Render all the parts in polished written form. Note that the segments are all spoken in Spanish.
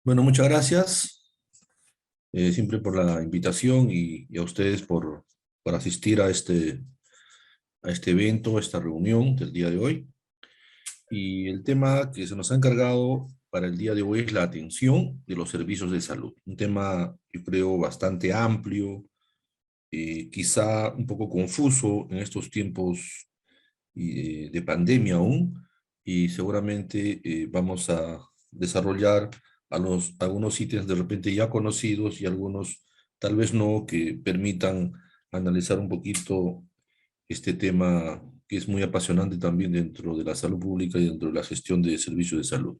Bueno, muchas gracias, siempre por la invitación y a ustedes por asistir a este evento, a esta reunión del día de hoy. Y el tema que se nos ha encargado para el día de hoy es la atención de los servicios de salud. Un tema, yo creo, bastante amplio, quizá un poco confuso en estos tiempos de pandemia aún, y seguramente vamos a desarrollar algunos ítems de repente ya conocidos y algunos tal vez no, que permitan analizar un poquito este tema que es muy apasionante también dentro de la salud pública y dentro de la gestión de servicios de salud.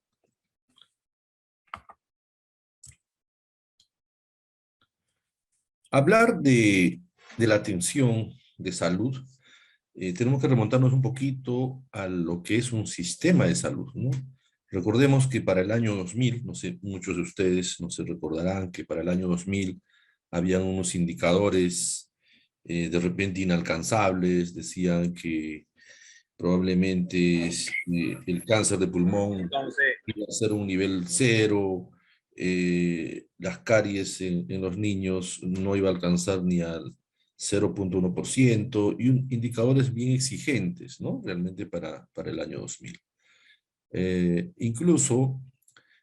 Hablar de la atención de salud, tenemos que remontarnos un poquito a lo que es un sistema de salud, ¿no? Recordemos que para el año 2000, no sé, muchos de ustedes no se recordarán que para el año 2000 habían unos indicadores de repente inalcanzables, decían que probablemente el cáncer de pulmón Entonces, iba a ser un nivel cero, las caries en los niños no iba a alcanzar ni al 0,1% y indicadores bien exigentes, ¿no? Realmente para el año 2000. Incluso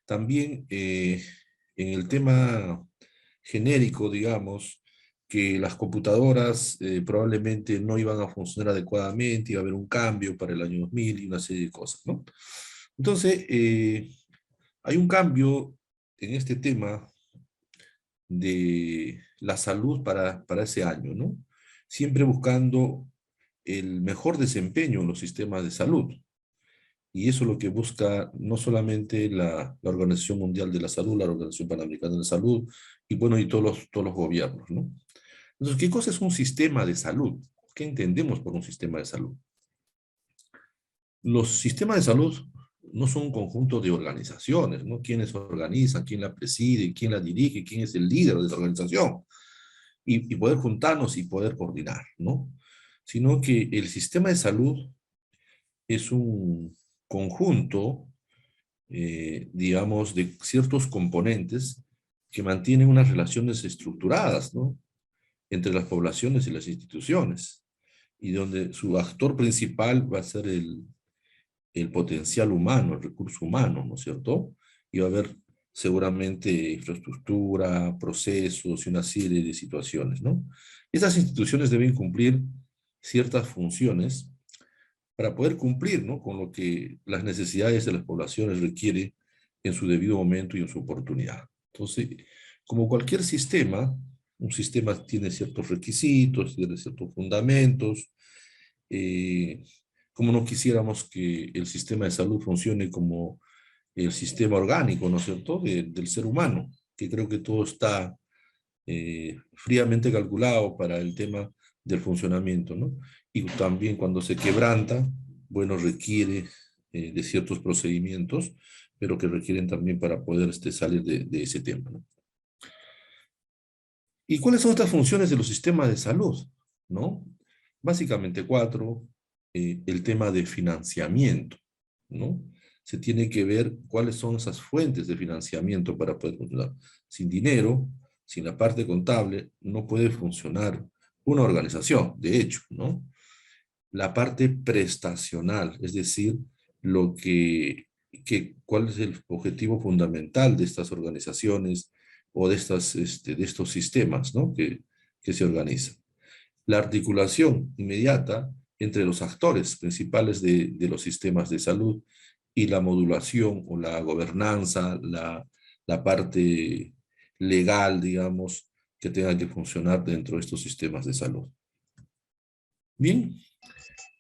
también en el tema genérico, digamos, que las computadoras probablemente no iban a funcionar adecuadamente, iba a haber un cambio para el año 2000 y una serie de cosas, ¿no? Entonces, hay un cambio en este tema de la salud para ese año, ¿no? Siempre buscando el mejor desempeño en los sistemas de salud. Y eso es lo que busca no solamente la Organización Mundial de la Salud, la Organización Panamericana de la Salud, y bueno, y todos los gobiernos, ¿no? Entonces, ¿qué cosa es un sistema de salud? ¿Qué entendemos por un sistema de salud? Los sistemas de salud no son un conjunto de organizaciones, ¿no? ¿Quiénes organizan, quién la preside, quién la dirige, quién es el líder de esa organización? Y poder juntarnos y poder coordinar, ¿no? Sino que el sistema de salud es un conjunto, digamos, de ciertos componentes que mantienen unas relaciones estructuradas, ¿no? Entre las poblaciones y las instituciones, y donde su actor principal va a ser el potencial humano, el recurso humano, ¿no es cierto? Y va a haber seguramente infraestructura, procesos y una serie de situaciones, ¿no? Esas instituciones deben cumplir ciertas funciones para poder cumplir, ¿no?, con lo que las necesidades de las poblaciones requiere en su debido momento y en su oportunidad. Entonces, como cualquier sistema, un sistema tiene ciertos requisitos, tiene ciertos fundamentos, eh, como no quisiéramos que el sistema de salud funcione como el sistema orgánico, ¿no es cierto?, del ser humano, que creo que todo está fríamente calculado para el tema del funcionamiento, ¿no? Y también cuando se quebranta, bueno, requiere de ciertos procedimientos, pero que requieren también para poder salir de ese tema, ¿no? ¿Y cuáles son estas funciones de los sistemas de salud? ¿No? Básicamente cuatro. El tema de financiamiento, ¿no? Se tiene que ver cuáles son esas fuentes de financiamiento para poder funcionar. Sin dinero, sin la parte contable, no puede funcionar una organización, de hecho, ¿no? La parte prestacional, es decir, lo cuál es el objetivo fundamental de estas organizaciones o de estos sistemas, ¿no?, que se organizan. La articulación inmediata entre los actores principales de los sistemas de salud y la modulación o la gobernanza, la parte legal, digamos, que tenga que funcionar dentro de estos sistemas de salud. Bien,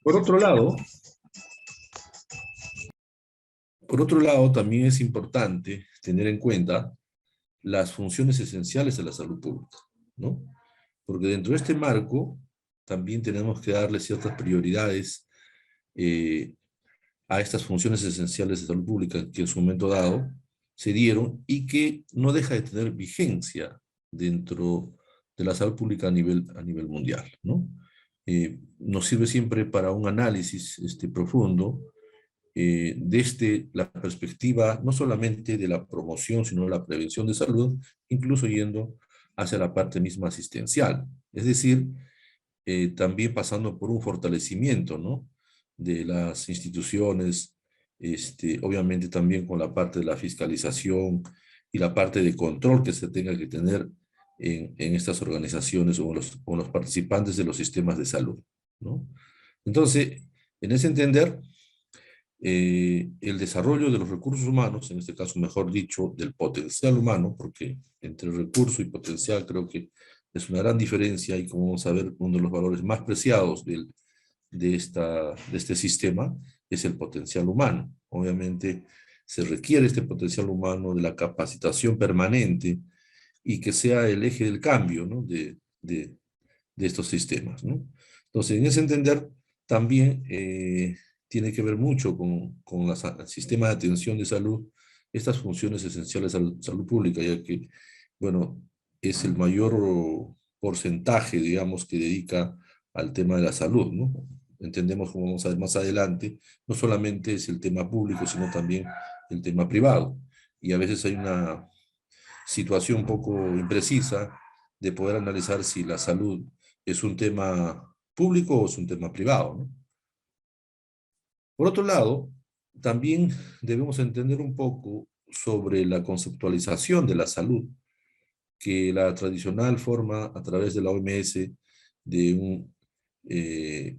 por otro lado, también es importante tener en cuenta las funciones esenciales de la salud pública, ¿no? Porque dentro de este marco también tenemos que darle ciertas prioridades eh, a estas funciones esenciales de salud pública que en su momento dado se dieron y que no deja de tener vigencia dentro de la salud pública a nivel mundial, ¿no? Nos sirve siempre para un análisis profundo desde la perspectiva no solamente de la promoción, sino de la prevención de salud, incluso yendo hacia la parte misma asistencial. Es decir, también pasando por un fortalecimiento, ¿no?, de las instituciones, obviamente también con la parte de la fiscalización y la parte de control que se tenga que tener en estas organizaciones o en los participantes de los sistemas de salud, ¿no? Entonces, en ese entender, el desarrollo de los recursos humanos, en este caso, mejor dicho, del potencial humano, porque entre recurso y potencial creo que es una gran diferencia y como vamos a ver, uno de los valores más preciados de este sistema es el potencial humano. Obviamente se requiere este potencial humano de la capacitación permanente y que sea el eje del cambio, ¿no?, de estos sistemas, ¿no? Entonces, en ese entender, también tiene que ver mucho con el sistema de atención de salud, estas funciones esenciales a la salud pública, ya que, bueno, es el mayor porcentaje, digamos, que dedica al tema de la salud, ¿no? Entendemos, como vamos a ver más adelante, no solamente es el tema público, sino también el tema privado. Y a veces hay una situación un poco imprecisa de poder analizar si la salud es un tema público o es un tema privado, ¿no? Por otro lado, también debemos entender un poco sobre la conceptualización de la salud, que la tradicional forma a través de la OMS de eh,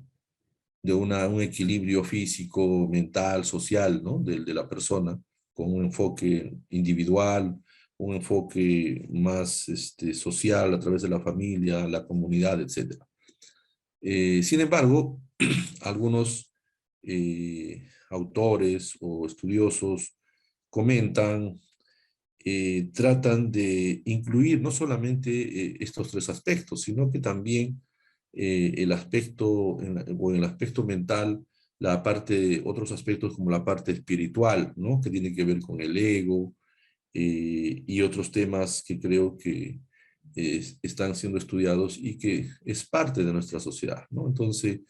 un equilibrio físico, mental, social, ¿no?, de la persona, con un enfoque individual, un enfoque más social a través de la familia, la comunidad, etcétera. Sin embargo, algunos autores o estudiosos comentan, tratan de incluir no solamente estos tres aspectos, sino que también el aspecto, o en el aspecto mental, la parte, otros aspectos como la parte espiritual, ¿no?, que tiene que ver con el ego, y otros temas que creo que están siendo estudiados y que es parte de nuestra sociedad, ¿no? Entonces,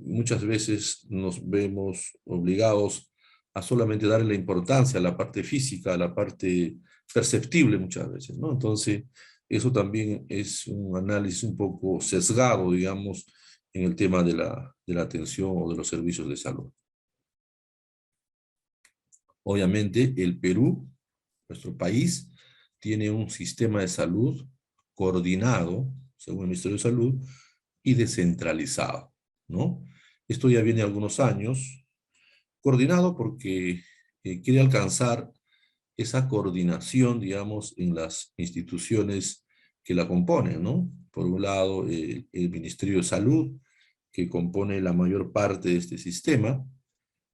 muchas veces nos vemos obligados a solamente darle la importancia a la parte física, a la parte perceptible muchas veces, ¿no? Entonces, eso también es un análisis un poco sesgado, digamos, en el tema de la atención o de los servicios de salud. Obviamente, el Perú, nuestro país, tiene un sistema de salud coordinado, según el Ministerio de Salud, y descentralizado, ¿no? Esto ya viene algunos años, coordinado porque quiere alcanzar esa coordinación, digamos, en las instituciones que la componen, ¿no? Por un lado, el Ministerio de Salud, que compone la mayor parte de este sistema,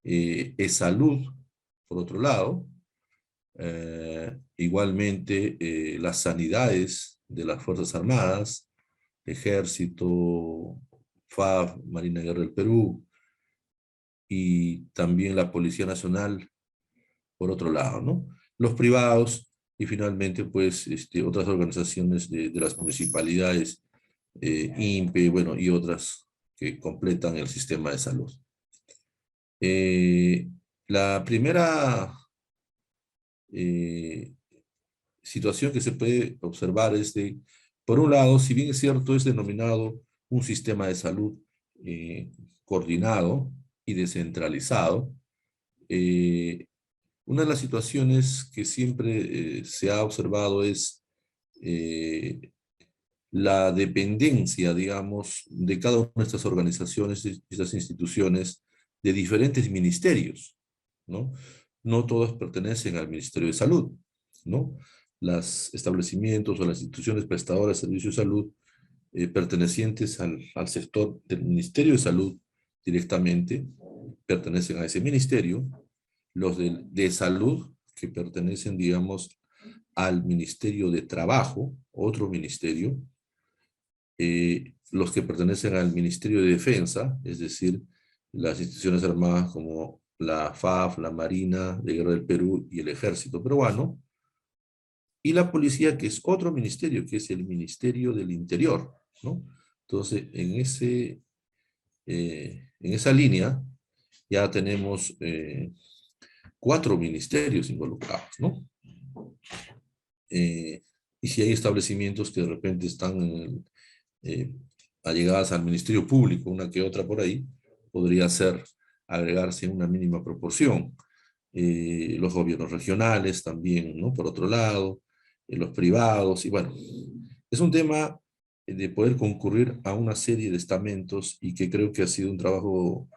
es Salud, por otro lado, igualmente las sanidades de las Fuerzas Armadas, Ejército, FAF, Marina de Guerra del Perú, y también la Policía Nacional, por otro lado, ¿no? Los privados y finalmente, pues, otras organizaciones de las municipalidades, INPE, bueno, y otras que completan el sistema de salud. Eh, la primera eh, situación que se puede observar es de, por un lado, si bien es cierto, es denominado un sistema de salud coordinado y descentralizado, eh, una de las situaciones que siempre se ha observado es eh, la dependencia, digamos, de cada una de estas organizaciones, de estas instituciones, de diferentes ministerios, ¿no? No todas pertenecen al Ministerio de Salud, ¿no? Los establecimientos o las instituciones prestadoras de servicios de salud pertenecientes al sector del Ministerio de Salud directamente pertenecen a ese ministerio, los de salud que pertenecen, digamos, al Ministerio de Trabajo, otro ministerio, los que pertenecen al Ministerio de Defensa, es decir, las instituciones armadas como la FAF, la Marina de Guerra del Perú y el Ejército peruano, y la policía, que es otro ministerio, que es el Ministerio del Interior, ¿no? Entonces, en esa línea, ya tenemos 4 ministerios involucrados, ¿no? Y si hay establecimientos que de repente están eh, allegadas al Ministerio Público, una que otra por ahí, podría ser agregarse en una mínima proporción. Los gobiernos regionales también, ¿no? Por otro lado, los privados, y bueno, es un tema de poder concurrir a una serie de estamentos y que creo que ha sido un trabajo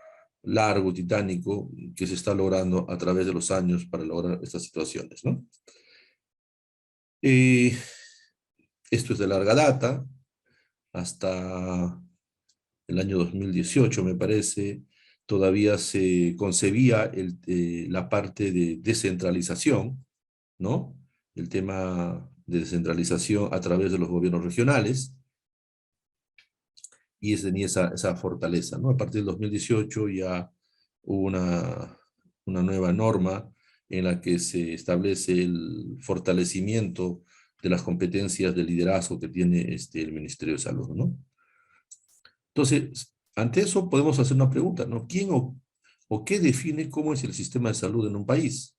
largo, titánico, que se está logrando a través de los años para lograr estas situaciones, ¿no? Eh, Esto es de larga data, hasta el año 2018, me parece, todavía se concebía la parte de descentralización, ¿no? El tema de descentralización a través de los gobiernos regionales, y tenía esa fortaleza, ¿no? A partir del 2018 ya hubo una nueva norma en la que se establece el fortalecimiento de las competencias de liderazgo que tiene el Ministerio de Salud, ¿no? Entonces, ante eso podemos hacer una pregunta, ¿no? ¿Quién o qué define cómo es el sistema de salud en un país?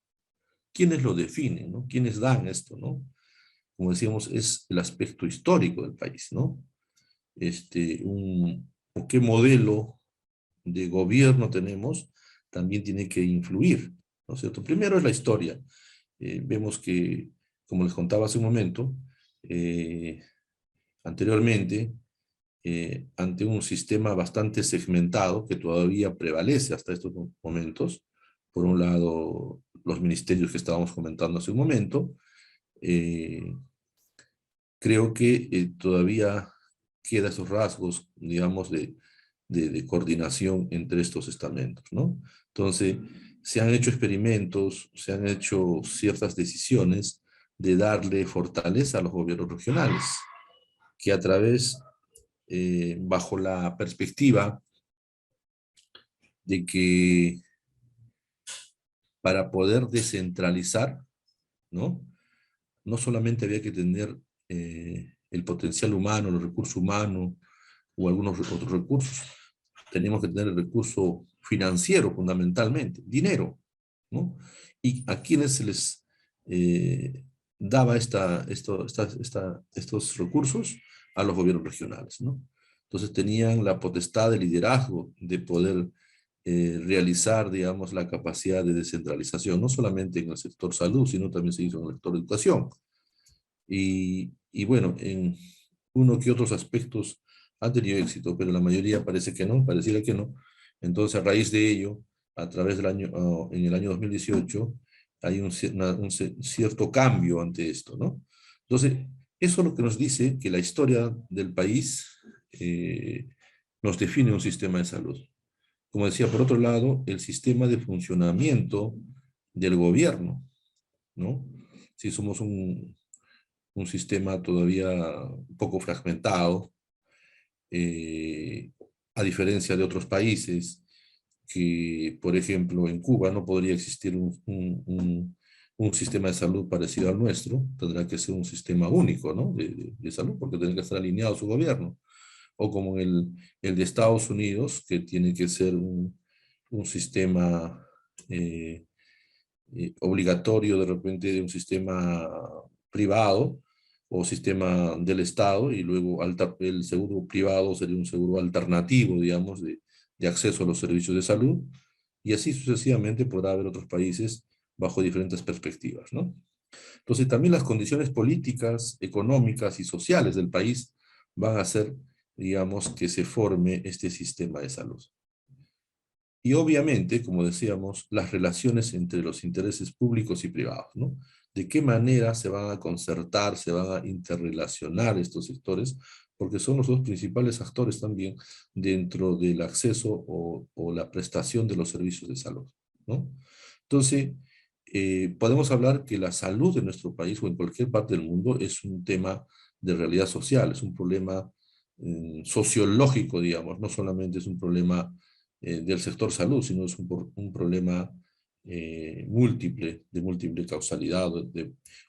¿Quiénes lo definen, no? ¿Quiénes dan esto, no? Como decíamos, es el aspecto histórico del país, ¿no? O qué modelo de gobierno tenemos también tiene que influir, ¿no es cierto? Primero es la historia. Vemos que, como les contaba hace un momento, anteriormente, ante un sistema bastante segmentado que todavía prevalece hasta estos momentos. Por un lado, los ministerios que estábamos comentando hace un momento. Creo que todavía queda esos rasgos, digamos, de coordinación entre estos estamentos, ¿no? Entonces, se han hecho experimentos, se han hecho ciertas decisiones de darle fortaleza a los gobiernos regionales, que a través bajo la perspectiva de que para poder descentralizar, ¿no? No solamente había que tener el potencial humano, los recursos humanos o algunos otros recursos, teníamos que tener el recurso financiero fundamentalmente, dinero, ¿no? Y a quienes se les daba estos recursos, a los gobiernos regionales, ¿no? Entonces tenían la potestad de liderazgo de poder realizar, digamos, la capacidad de descentralización, no solamente en el sector salud, sino también se hizo en el sector educación. Y bueno, en uno que otros aspectos han tenido éxito, pero la mayoría parece que no, pareciera que no. Entonces, a raíz de ello, a través del año, en el año 2018, hay un cierto cambio ante esto, ¿no? Entonces, eso es lo que nos dice que la historia del país nos define un sistema de salud. Como decía, por otro lado, el sistema de funcionamiento del gobierno, ¿no? Si somos un sistema todavía un poco fragmentado, a diferencia de otros países, que por ejemplo en Cuba no podría existir un sistema de salud parecido al nuestro, tendrá que ser un sistema único, ¿no? De salud, porque tendrá que estar alineado a su gobierno. O como el de Estados Unidos, que tiene que ser un sistema obligatorio de repente de un sistema privado o sistema del Estado, y luego el seguro privado sería un seguro alternativo, digamos, de acceso a los servicios de salud, y así sucesivamente podrá haber otros países bajo diferentes perspectivas, ¿no? Entonces también las condiciones políticas, económicas y sociales del país van a hacer, digamos, que se forme este sistema de salud. Y obviamente, como decíamos, las relaciones entre los intereses públicos y privados, ¿no? De qué manera se van a concertar, se van a interrelacionar estos sectores, porque son los dos principales actores también dentro del acceso o la prestación de los servicios de salud, ¿no? Entonces, podemos hablar que la salud de nuestro país o en cualquier parte del mundo es un tema de realidad social, es un problema sociológico, digamos, no solamente es un problema del sector salud, sino es un problema múltiple, de múltiple causalidad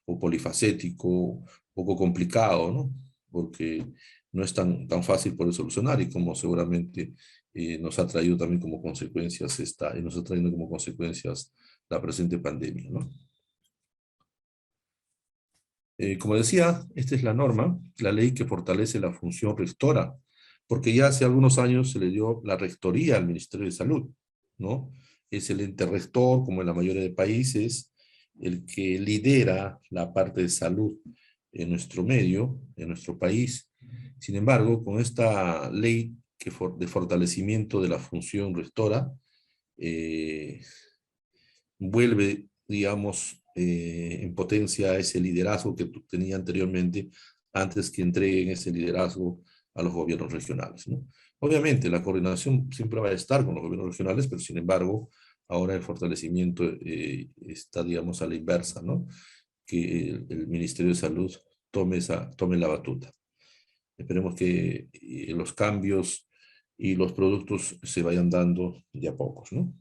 o polifacético, poco complicado, ¿no? Porque no es tan fácil poder solucionar y como seguramente nos ha traído también como consecuencias y nos está trayendo como consecuencias la presente pandemia, ¿no? Como decía, esta es la norma, la ley que fortalece la función rectora, porque ya hace algunos años se le dio la rectoría al Ministerio de Salud, ¿no? Es el ente rector, como en la mayoría de países, el que lidera la parte de salud en nuestro medio, en nuestro país. Sin embargo, con esta ley de fortalecimiento de la función rectora, eh, vuelve, digamos, en potencia ese liderazgo que tenía anteriormente, antes que entreguen ese liderazgo a los gobiernos regionales, ¿no? Obviamente, la coordinación siempre va a estar con los gobiernos regionales, pero sin embargo, ahora el fortalecimiento está, digamos, a la inversa, ¿no? Que el Ministerio de Salud tome la batuta. Esperemos que los cambios y los productos se vayan dando de a pocos, ¿no?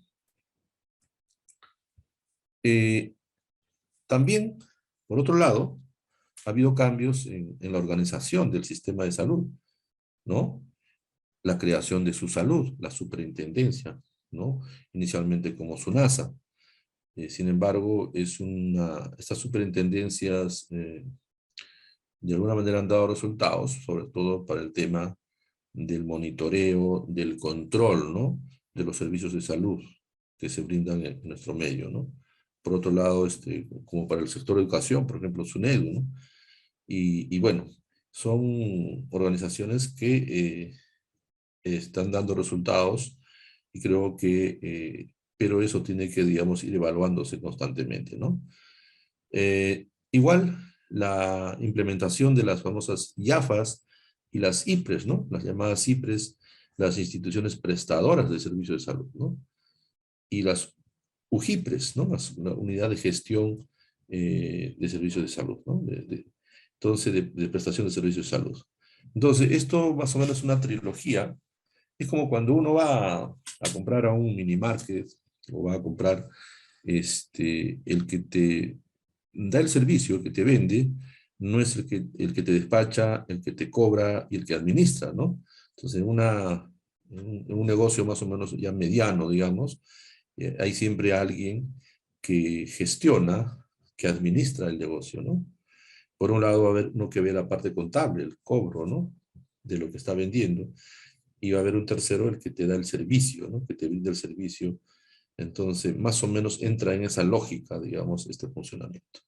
Eh, También, por otro lado, ha habido cambios en la organización del sistema de salud, ¿no? La creación de su salud, la superintendencia, ¿no? Inicialmente como SUNASA. Sin embargo, estas superintendencias de alguna manera han dado resultados, sobre todo para el tema del monitoreo, del control, ¿no? De los servicios de salud que se brindan en nuestro medio, ¿no? Por otro lado, como para el sector de educación, por ejemplo, SUNEDU, ¿no? Y bueno, son organizaciones que están dando resultados y creo que, pero eso tiene que, digamos, ir evaluándose constantemente, ¿no? Igual, la implementación de las famosas IAFAS y las IPRES, ¿no? Las llamadas IPRES, las instituciones prestadoras de servicios de salud, ¿no? Y las UJIPRES, ¿no? La unidad de gestión de servicios de salud, ¿no? Entonces, de prestación de servicios de salud. Entonces, esto más o menos es una trilogía. Es como cuando uno va a comprar a un mini market o va a comprar el que te da el servicio, el que te vende, no es el que te despacha, el que te cobra y el que administra, ¿no? Entonces, en un negocio más o menos ya mediano, digamos, hay siempre alguien que gestiona, que administra el negocio, ¿no? Por un lado va a haber uno que ve la parte contable, el cobro, ¿no? De lo que está vendiendo. Y va a haber un tercero, el que te da el servicio, ¿no? Que te brinda el servicio. Entonces, más o menos entra en esa lógica, digamos, este funcionamiento.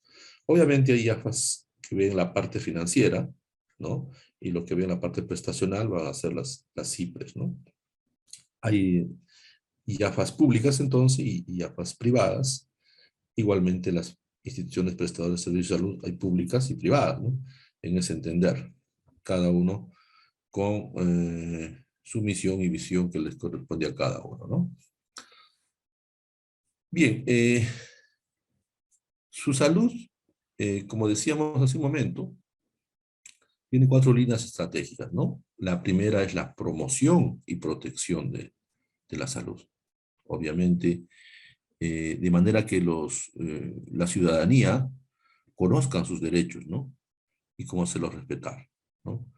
Obviamente hay IAFAS que ven la parte financiera, ¿no? Y lo que ven la parte prestacional van a ser las CIPRES, ¿no? Hay IAFAS públicas entonces y IAFAS privadas. Igualmente las instituciones prestadoras de servicios de salud hay públicas y privadas, ¿no? En ese entender, cada uno con su misión y visión que les corresponde a cada uno, ¿no? Bien, su salud, como decíamos hace un momento, tiene 4 líneas estratégicas, ¿no? La primera es la promoción y protección de la salud. Obviamente, de manera que la ciudadanía conozcan sus derechos, ¿no? Y cómo hacerlos respetar, ¿no?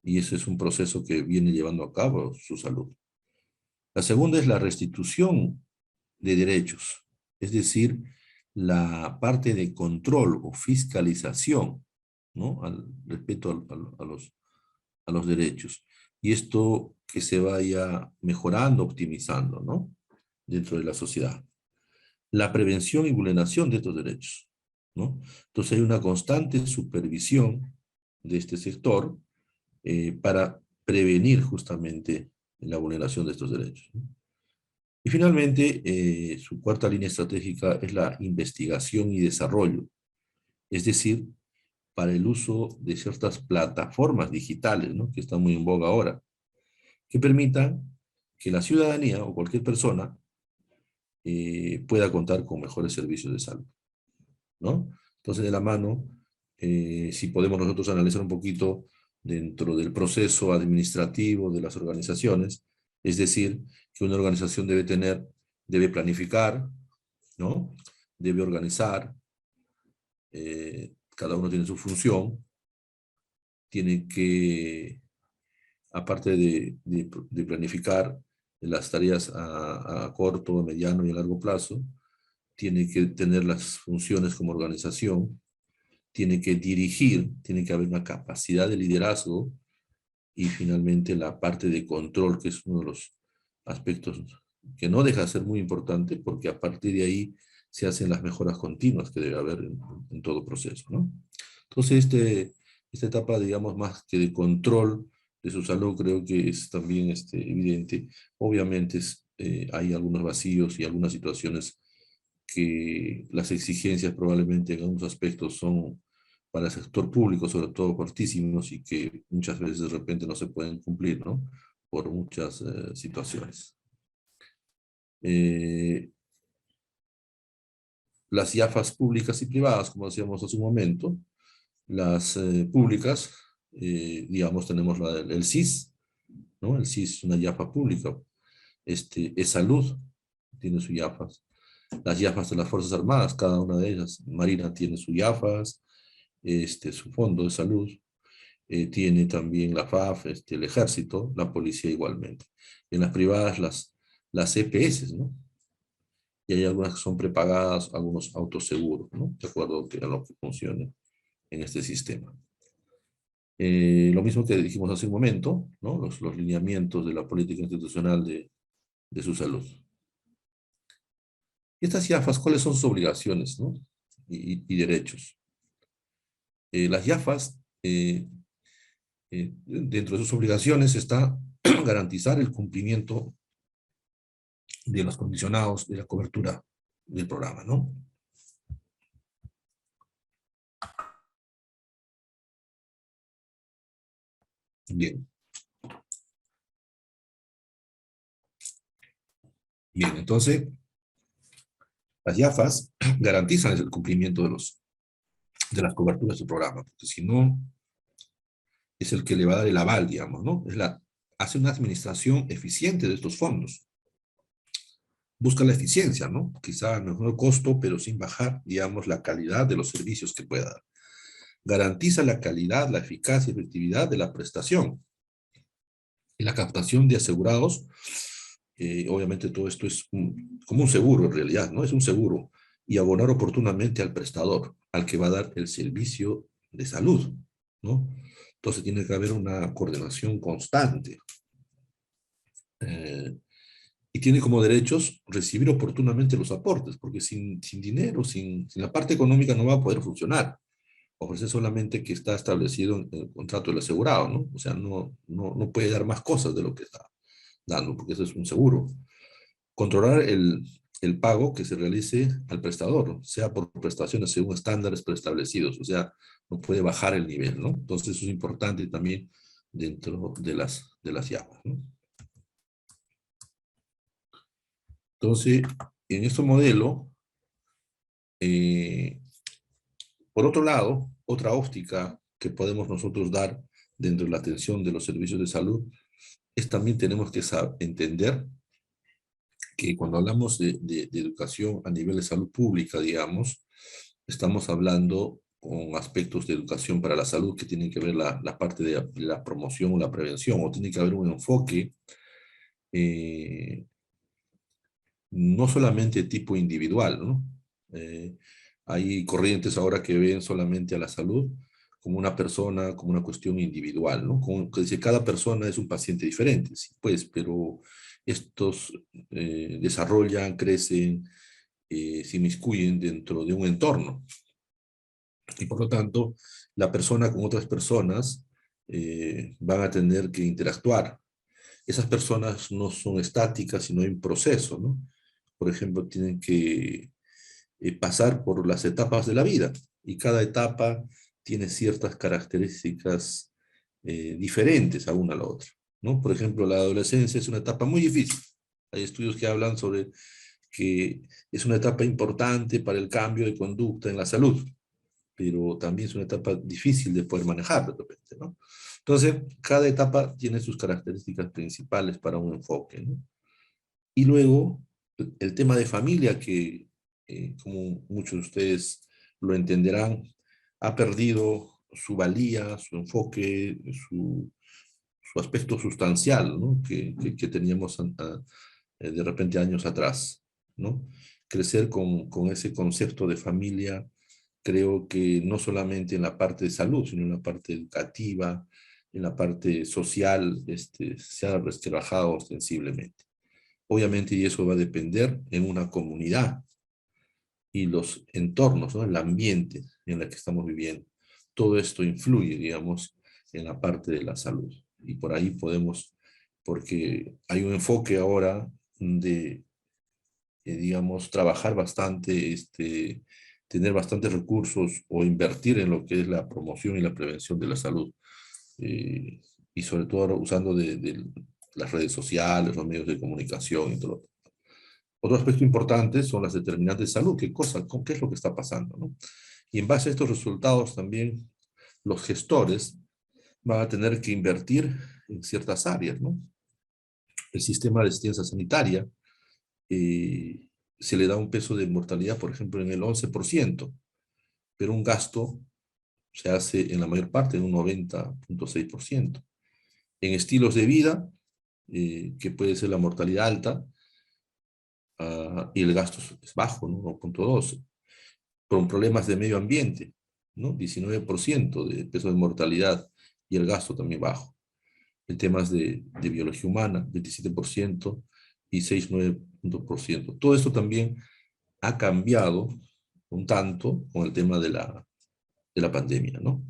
Y ese es un proceso que viene llevando a cabo su salud. La segunda es la restitución de derechos, es decir, la parte de control o fiscalización, ¿no? Al respeto a los derechos. Y esto que se vaya mejorando, optimizando, ¿no? Dentro de la sociedad. La prevención y vulneración de estos derechos, ¿no? Entonces hay una constante supervisión de este sector para prevenir justamente la vulneración de estos derechos, ¿no? Y finalmente, su cuarta línea estratégica es la investigación y desarrollo, es decir, para el uso de ciertas plataformas digitales, ¿no? Que están muy en boga ahora, que permitan que la ciudadanía o cualquier persona pueda contar con mejores servicios de salud, ¿no? Entonces, de la mano, si podemos nosotros analizar un poquito dentro del proceso administrativo de las organizaciones, es decir, que una organización debe planificar, ¿no? Debe organizar, cada uno tiene su función, tiene que, aparte de planificar, las tareas a corto, mediano y a largo plazo, tiene que tener las funciones como organización, tiene que dirigir, tiene que haber una capacidad de liderazgo y finalmente la parte de control, que es uno de los aspectos que no deja de ser muy importante porque a partir de ahí se hacen las mejoras continuas que debe haber en todo proceso, ¿no? Entonces, esta etapa, digamos, más que de control de su salud, creo que es también evidente. Obviamente hay algunos vacíos y algunas situaciones que las exigencias probablemente en algunos aspectos son para el sector público, sobre todo fortísimos, y que muchas veces de repente no se pueden cumplir, ¿no? Por muchas situaciones. Eh, las IAFAs públicas y privadas, como decíamos hace un momento, las públicas, digamos, tenemos el CIS, ¿no? El CIS es una IAFA pública. Es salud, tiene su IAFAS. Las IAFAS de las Fuerzas Armadas, cada una de ellas. Marina tiene su IAFAS, su fondo de salud. Tiene también la FAF, el ejército, la policía igualmente. En las privadas, las EPS, ¿no? Y hay algunas que son prepagadas, algunos autoseguros, ¿no? De acuerdo a lo que funcione en este sistema. Lo mismo que dijimos hace un momento, ¿no? Los lineamientos de la política institucional de su salud. Y estas IAFAS, ¿cuáles son sus obligaciones, ¿no? Y derechos? Las IAFAS, dentro de sus obligaciones está garantizar el cumplimiento de los condicionados de la cobertura del programa, ¿no? Bien, bien, entonces las IAFAS garantizan el cumplimiento de las coberturas del programa, porque si no, es el que le va a dar el aval, digamos, ¿no? Hace una administración eficiente de estos fondos. Busca la eficiencia, ¿no? Quizá mejor costo, pero sin bajar, digamos, la calidad de los servicios que pueda dar. Garantiza la calidad, la eficacia y efectividad de la prestación. Y la captación de asegurados, obviamente todo esto es como un seguro en realidad, ¿no? Es un seguro. Y abonar oportunamente al prestador, al que va a dar el servicio de salud, ¿no? Entonces tiene que haber una coordinación constante. Eh, y tiene como derechos recibir oportunamente los aportes, porque sin dinero, sin la parte económica no va a poder funcionar. Ofrece solamente que está establecido en el contrato del asegurado, ¿no? O sea, no puede dar más cosas de lo que está dando, porque eso es un seguro. Controlar el pago que se realice al prestador, sea por prestaciones según estándares preestablecidos, o sea, no puede bajar el nivel, ¿no? Entonces eso es importante también dentro de las llaves, ¿no? Entonces, en este modelo, eh, por otro lado, otra óptica que podemos nosotros dar dentro de la atención de los servicios de salud es también tenemos que entender que cuando hablamos de educación a nivel de salud pública, digamos, estamos hablando con aspectos de educación para la salud que tienen que ver la parte de la promoción o la prevención, o tiene que haber un enfoque eh, no solamente tipo individual, ¿no? Eh, Hay corrientes ahora que ven solamente a la salud como una persona, como una cuestión individual, ¿no? Como que dice, cada persona es un paciente diferente, sí, pues, pero estos desarrollan, crecen, se inmiscuyen dentro de un entorno. Y por lo tanto, la persona con otras personas van a tener que interactuar. Esas personas no son estáticas, sino en proceso, ¿no? Por ejemplo, tienen que pasar por las etapas de la vida y cada etapa tiene ciertas características diferentes a una a la otra, ¿no? Por ejemplo, la adolescencia es una etapa muy difícil. Hay estudios que hablan sobre que es una etapa importante para el cambio de conducta en la salud, pero también es una etapa difícil de poder manejar de repente, ¿no? Entonces, cada etapa tiene sus características principales para un enfoque, ¿no? Y luego, el tema de familia, que como muchos de ustedes lo entenderán, ha perdido su valía, su enfoque, su aspecto sustancial, ¿no? Que teníamos de repente años atrás, ¿no? Crecer con ese concepto de familia, creo que no solamente en la parte de salud, sino en la parte educativa, en la parte social, se ha resquebrajado ostensiblemente. Obviamente, y eso va a depender en una comunidad y los entornos, ¿no? El ambiente en el que estamos viviendo. Todo esto influye, digamos, en la parte de la salud. Y por ahí podemos, porque hay un enfoque ahora de, digamos, trabajar bastante, tener bastantes recursos o invertir en lo que es la promoción y la prevención de la salud. eh, y sobre todo ahora usando de las redes sociales, los medios de comunicación y todo. Otro aspecto importante son las determinantes de salud. ¿Qué cosa? ¿Qué es lo que está pasando? ¿No? Y en base a estos resultados también los gestores van a tener que invertir en ciertas áreas, ¿no? El sistema de asistencia sanitaria eh, se le da un peso de mortalidad, por ejemplo, en el 11%, pero un gasto se hace en la mayor parte en un 90,6%. En estilos de vida, que puede ser la mortalidad alta, y el gasto es bajo, ¿no? 1,2. Con problemas de medio ambiente, ¿no? 19% de peso de mortalidad y el gasto también bajo. En temas de biología humana, 27% y 6,9%. Todo esto también ha cambiado un tanto con el tema de la pandemia, ¿no?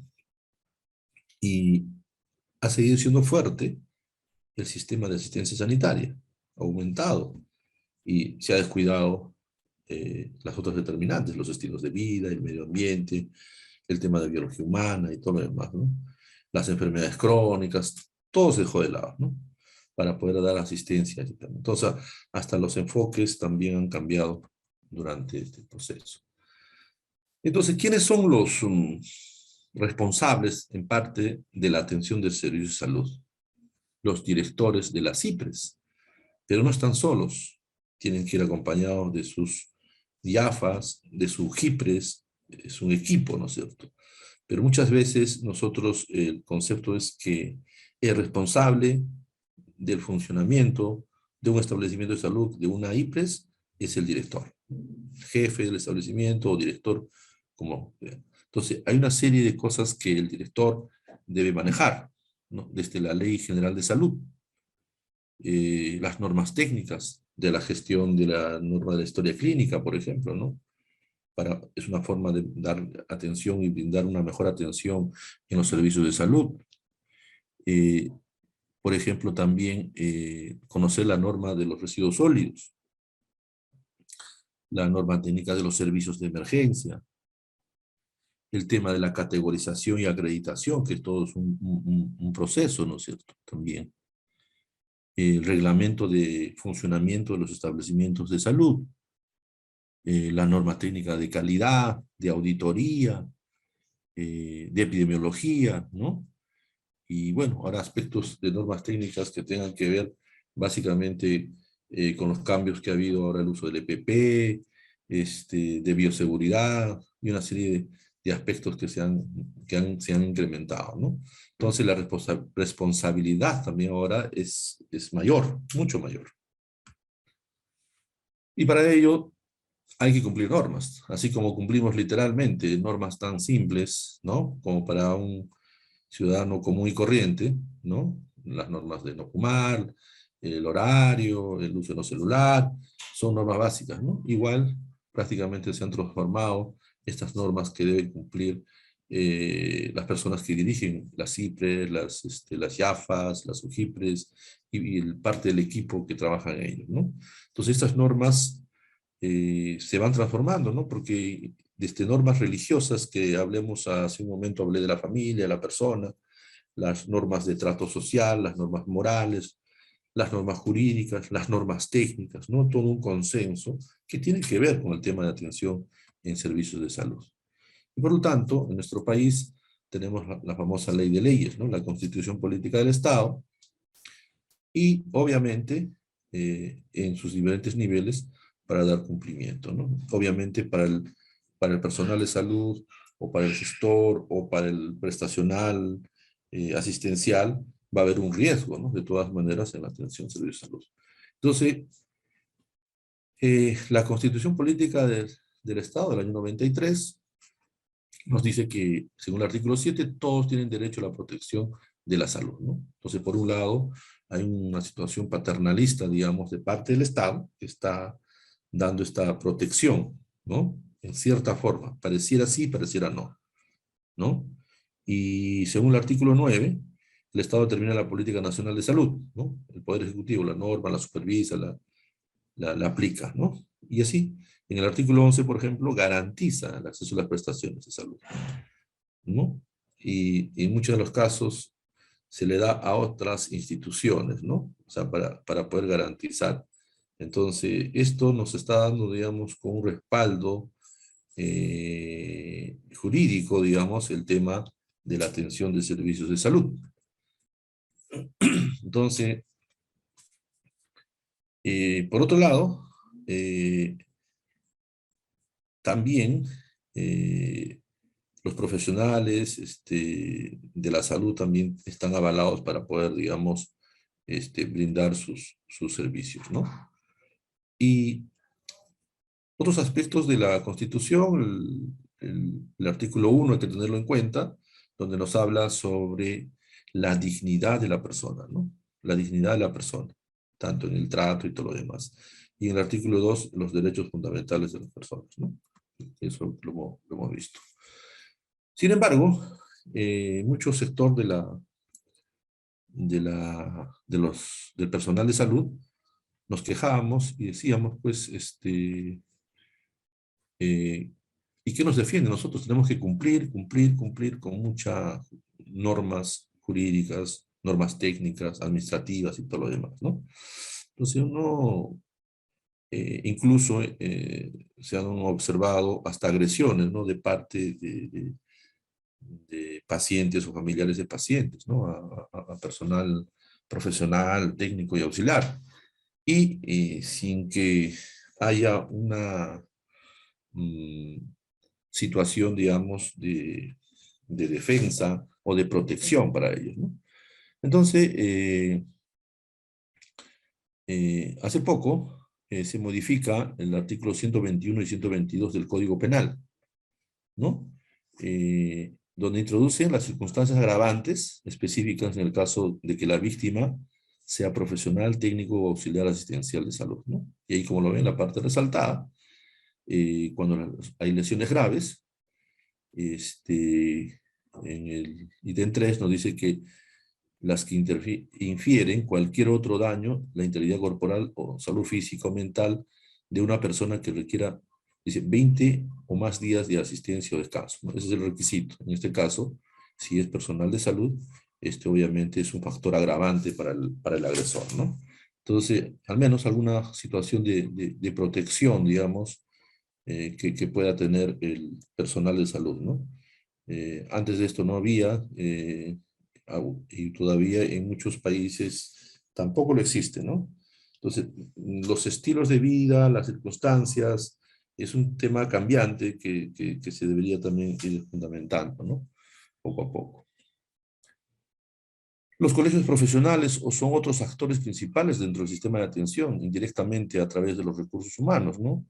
Y ha seguido siendo fuerte el sistema de asistencia sanitaria, ha aumentado y se ha descuidado las otras determinantes, los estilos de vida, el medio ambiente, el tema de biología humana y todo lo demás, ¿no? Las enfermedades crónicas, todo se dejó de lado, ¿no? Para poder dar asistencia. Entonces, hasta los enfoques también han cambiado durante este proceso. Entonces, ¿quiénes son los responsables en parte de la atención del servicio de salud? Los directores de las IPRES, pero no están solos, tienen que ir acompañados de sus diafas, de sus GIPRES, es un equipo, ¿no es cierto? Pero muchas veces nosotros, el concepto es que el responsable del funcionamiento de un establecimiento de salud, de una IPRES, es el director, jefe del establecimiento o director, como vean. Entonces, hay una serie de cosas que el director debe manejar, ¿no? Desde la Ley General de Salud, las normas técnicas de la gestión de la norma de la historia clínica, por ejemplo, ¿no? Es una forma de dar atención y brindar una mejor atención en los servicios de salud. Eh, por ejemplo, también conocer la norma de los residuos sólidos, la norma técnica de los servicios de emergencia, el tema de la categorización y acreditación, que todo es un proceso, ¿no es cierto? También el reglamento de funcionamiento de los establecimientos de salud, la norma técnica de calidad, de auditoría, de epidemiología, ¿no? Y bueno, ahora aspectos de normas técnicas que tengan que ver básicamente con los cambios que ha habido ahora el uso del EPP, de bioseguridad y una serie de aspectos se han incrementado, ¿no? Entonces la responsabilidad también ahora es mayor, mucho mayor. Y para ello hay que cumplir normas, así como cumplimos literalmente normas tan simples, ¿no? Como para un ciudadano común y corriente, ¿no? Las normas de no fumar, el horario, el uso de no celular, son normas básicas, ¿no? Igual, prácticamente se han transformado estas normas que deben cumplir las personas que dirigen las CIPRES, las IAFAS, las UJIPRES y parte del equipo que trabaja en ellos, ¿no? Entonces, estas normas se van transformando, ¿no? Porque desde normas religiosas que hablemos hace un momento, hablé de la familia, la persona, las normas de trato social, las normas morales, las normas jurídicas, las normas técnicas, ¿no? Todo un consenso que tiene que ver con el tema de atención en servicios de salud. Y por lo tanto, en nuestro país tenemos la famosa ley de leyes, ¿no? La Constitución Política del Estado, y obviamente en sus diferentes niveles para dar cumplimiento, ¿no? Obviamente para el personal de salud o para el gestor o para el prestacional asistencial, va a haber un riesgo, ¿no? De todas maneras en la atención de servicios de salud. Entonces, la Constitución Política del Estado del año 93 nos dice que, según el artículo 7, todos tienen derecho a la protección de la salud, ¿no? Entonces, por un lado, hay una situación paternalista, digamos, de parte del Estado, que está dando esta protección, ¿no? En cierta forma, pareciera sí, pareciera no, ¿no? Y según el artículo 9, el Estado determina la política nacional de salud, ¿no? El Poder Ejecutivo la norma, la supervisa, la aplica, ¿no? Y así, en el artículo 11, por ejemplo, garantiza el acceso a las prestaciones de salud, ¿no? Y en muchos de los casos se le da a otras instituciones, ¿no? O sea, para poder garantizar. Entonces, esto nos está dando, digamos, con un respaldo jurídico, digamos, el tema de la atención de servicios de salud. Entonces, por otro lado, también los profesionales de la salud también están avalados para poder, digamos, brindar sus servicios, ¿no? Y otros aspectos de la Constitución, el artículo 1 hay que tenerlo en cuenta, donde nos habla sobre la dignidad de la persona, ¿no? La dignidad de la persona, tanto en el trato y todo lo demás. Y en el artículo 2, los derechos fundamentales de las personas, ¿no? Eso lo hemos visto. Sin embargo, mucho sector del personal de salud nos quejábamos y decíamos, pues, ¿y qué nos defiende? Nosotros tenemos que cumplir con muchas normas jurídicas, normas técnicas, administrativas y todo lo demás, ¿no? Entonces uno, incluso se han observado hasta agresiones, ¿no? De parte de pacientes o familiares de pacientes, ¿no? A personal profesional, técnico y auxiliar. Y sin que haya una mm, situación, digamos, de defensa o de protección para ellos, ¿no? Entonces, hace poco se modifica el artículo 121 y 122 del Código Penal, ¿no? Donde introducen las circunstancias agravantes específicas en el caso de que la víctima sea profesional, técnico o auxiliar asistencial de salud, ¿no? Y ahí, como lo ven, la parte resaltada, cuando hay lesiones graves, en el ítem 3 nos dice que las que infieren cualquier otro daño, la integridad corporal o salud física o mental de una persona que requiera, dice, 20 o más días de asistencia o descanso, ¿no? Ese es el requisito. En este caso, si es personal de salud, obviamente es un factor agravante para el agresor, ¿no? Entonces, al menos alguna situación de protección, digamos, que pueda tener el personal de salud, ¿no? Antes de esto no había, y todavía en muchos países tampoco lo existe, ¿no? Entonces, los estilos de vida, las circunstancias, es un tema cambiante que se debería también ir fundamentando, ¿no? Poco a poco. Los colegios profesionales o son otros actores principales dentro del sistema de atención, indirectamente a través de los recursos humanos, ¿no?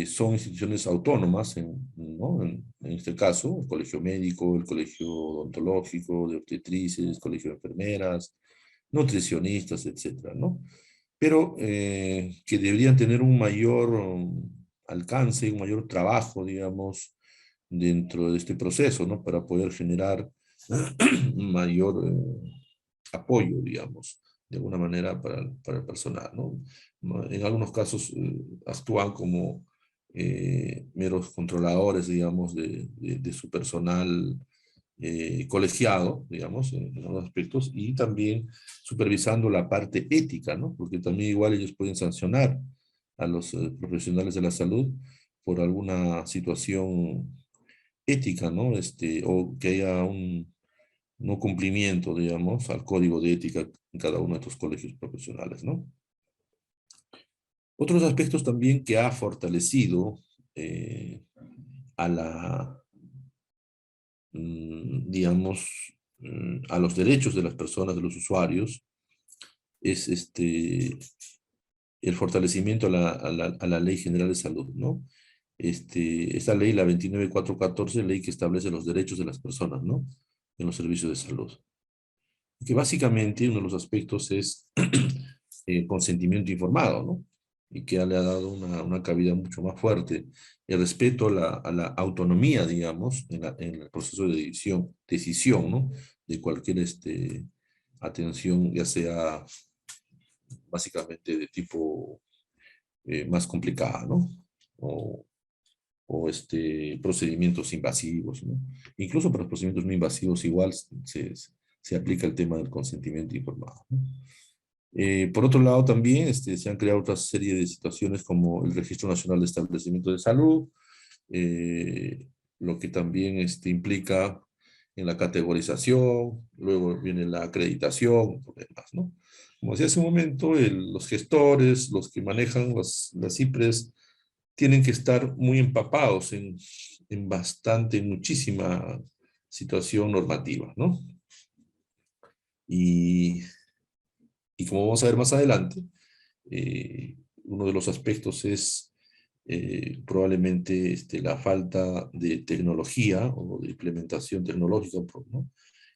Son instituciones autónomas, ¿no? En este caso, el colegio médico, el colegio odontológico, de obstetrices, el colegio de enfermeras, nutricionistas, etcétera, ¿no? Pero que deberían tener un mayor alcance, un mayor trabajo, digamos, dentro de este proceso, ¿no? Para poder generar un mayor apoyo, digamos, de alguna manera para el personal, ¿no? En algunos casos actúan como meros controladores, digamos, de su personal colegiado, digamos, en algunos aspectos, y también supervisando la parte ética, ¿no? Porque también igual ellos pueden sancionar a los profesionales de la salud por alguna situación ética, ¿no? O que haya un no cumplimiento, digamos, al código de ética en cada uno de estos colegios profesionales, ¿no? Otros aspectos también que ha fortalecido a la, digamos, a los derechos de las personas, de los usuarios, es el fortalecimiento a la Ley General de Salud, ¿no? Esta ley, la 29414, ley que establece los derechos de las personas, ¿no? En los servicios de salud. Que básicamente uno de los aspectos es el consentimiento informado, ¿no? Y que le ha dado una cabida mucho más fuerte. El respeto a la autonomía, digamos, en el proceso de decisión, ¿no? De cualquier atención, ya sea básicamente de tipo más complicada, ¿no? O, o procedimientos invasivos, ¿no? Incluso para los procedimientos no invasivos igual se aplica el tema del consentimiento informado, ¿no? Por otro lado, también se han creado otra serie de situaciones como el Registro Nacional de Establecimientos de Salud, eh, lo que también implica en la categorización, luego viene la acreditación, y demás, ¿no? Como decía hace un momento, los gestores, los que manejan las IPRES, tienen que estar muy empapados en bastante, en muchísima situación normativa, ¿no? Y, y como vamos a ver más adelante, uno de los aspectos es probablemente la falta de tecnología o de implementación tecnológica, ¿no?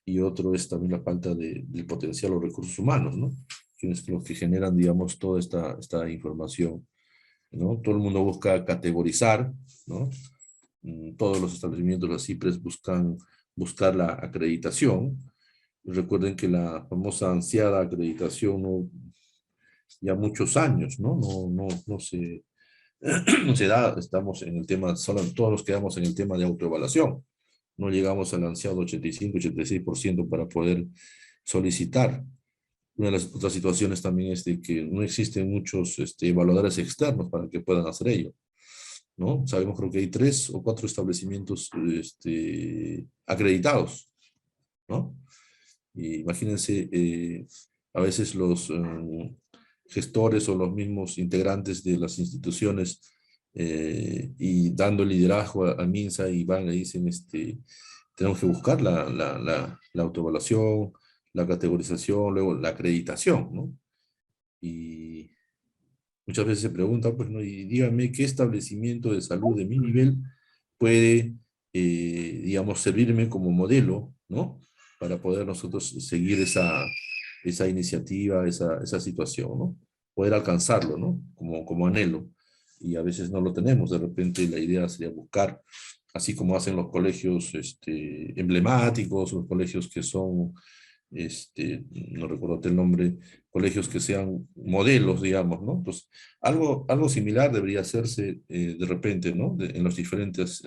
Y otro es también la falta del potencial o recursos humanos, ¿no? Que es los que generan, digamos, toda esta información, ¿no? Todo el mundo busca categorizar, ¿no? Todos los establecimientos, las CIPRES buscar la acreditación. Recuerden que la famosa ansiada acreditación ya muchos años, ¿no? No se, no se da, estamos en el tema, solo todos nos quedamos en el tema de autoevaluación. No llegamos al ansiado 85-86% para poder solicitar. Una de las otras situaciones también es de que no existen muchos evaluadores externos para que puedan hacer ello, ¿no? Sabemos, creo que hay 3 o 4 establecimientos acreditados, ¿no? Y imagínense, a veces los gestores o los mismos integrantes de las instituciones y dando liderazgo a MINSA y van y dicen, tenemos que buscar la autoevaluación, la categorización, luego la acreditación, ¿no? Y muchas veces se pregunta, pues, ¿no? Y dígame, ¿qué establecimiento de salud de mi nivel puede, digamos, servirme como modelo, ¿no? Para poder nosotros seguir esa iniciativa, esa situación, ¿no? Poder alcanzarlo, ¿no? Como anhelo. Y a veces no lo tenemos. De repente la idea sería buscar, así como hacen los colegios emblemáticos, los colegios que son no recuerdo el nombre, colegios que sean modelos, digamos, ¿no? Entonces, algo similar debería hacerse de repente, ¿no? En las diferentes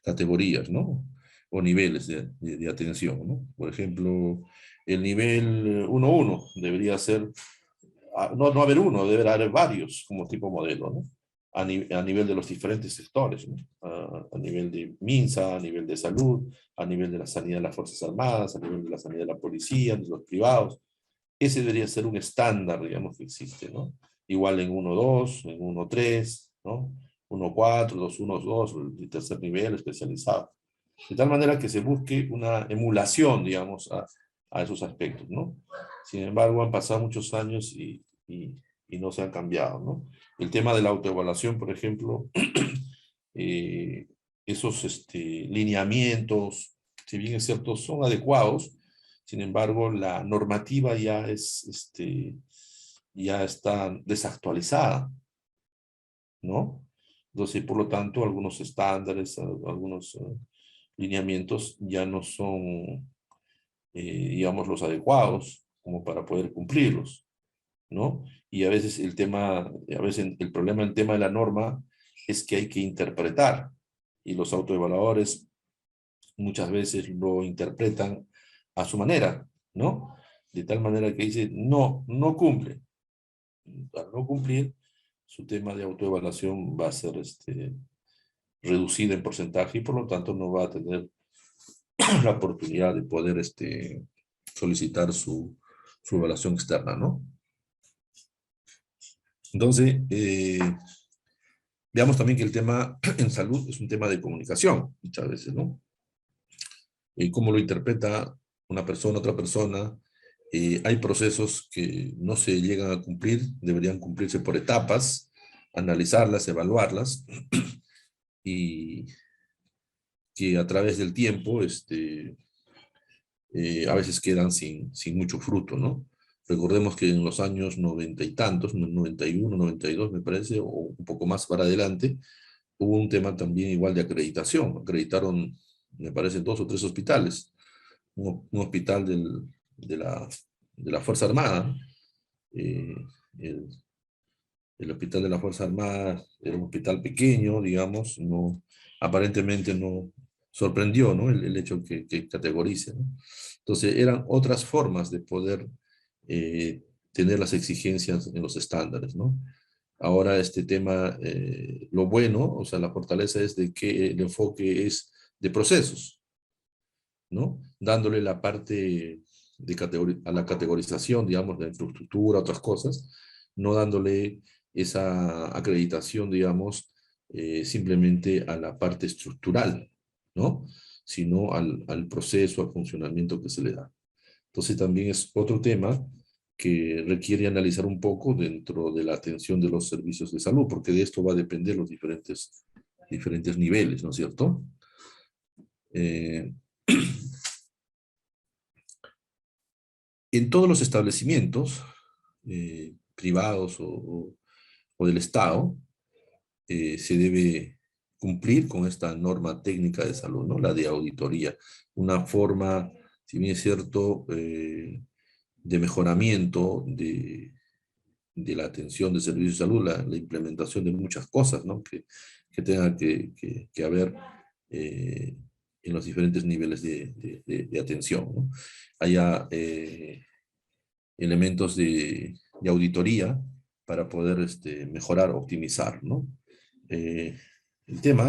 categorías, ¿no? O niveles de atención, ¿no? Por ejemplo, el nivel 1-1 debería ser, no haber uno, debe haber varios como tipo modelo, ¿no? A nivel de los diferentes sectores, ¿no? A nivel de MINSA, a nivel de salud, a nivel de la sanidad de las Fuerzas Armadas, a nivel de la sanidad de la policía, de los privados. Ese debería ser un estándar, digamos, que existe, ¿no? Igual en 1-2, en 1-3, ¿no? 1-4, 2-1-2, el tercer nivel especializado. De tal manera que se busque una emulación, digamos, a esos aspectos, ¿no? Sin embargo, han pasado muchos años y no se han cambiado, ¿no? El tema de la autoevaluación, por ejemplo, esos lineamientos, si bien es cierto, son adecuados, sin embargo, la normativa ya está desactualizada, ¿no? Entonces, por lo tanto, algunos estándares, algunos lineamientos ya no son, digamos, los adecuados como para poder cumplirlos, ¿no? Y a veces el problema del tema de la norma es que hay que interpretar y los autoevaluadores muchas veces lo interpretan a su manera, ¿no? De tal manera que dice, no cumple. Al no cumplir, su tema de autoevaluación va a ser reducida en porcentaje y por lo tanto no va a tener la oportunidad de poder solicitar su evaluación externa, ¿no? Entonces, veamos también que el tema en salud es un tema de comunicación, muchas veces, ¿no? cómo lo interpreta una persona, otra persona. Hay procesos que no se llegan a cumplir, deberían cumplirse por etapas, analizarlas, evaluarlas, y que a través del tiempo a veces quedan sin mucho fruto, ¿no? Recordemos que en los años 90 y tantos, 91, 92 me parece, o un poco más para adelante, hubo un tema también igual de acreditación. Acreditaron, me parece, 2 o 3 hospitales. Un hospital de la Fuerza Armada. eh, el, el hospital de la Fuerza Armada era un hospital pequeño, digamos, no, aparentemente no sorprendió, ¿no? El hecho que categorice, ¿no? Entonces eran otras formas de poder tener las exigencias en los estándares, ¿no? Ahora este tema, lo bueno, o sea, la fortaleza es de que el enfoque es de procesos, ¿no? Dándole la parte a la categorización, digamos, de infraestructura, otras cosas, no dándole esa acreditación, digamos, simplemente a la parte estructural, ¿no? Sino al proceso, al funcionamiento que se le da. Entonces también es otro tema que requiere analizar un poco dentro de la atención de los servicios de salud, porque de esto va a depender los diferentes niveles, ¿no es cierto? Eh, en todos los establecimientos, privados o del Estado, se debe cumplir con esta norma técnica de salud, ¿no? La de auditoría. Una forma, si bien es cierto, de mejoramiento de la atención de servicios de salud, la implementación de muchas cosas, ¿no? Que tenga que haber eh, en los diferentes niveles de atención, ¿no? Haya elementos de auditoría para poder mejorar, optimizar, ¿no? Eh, el tema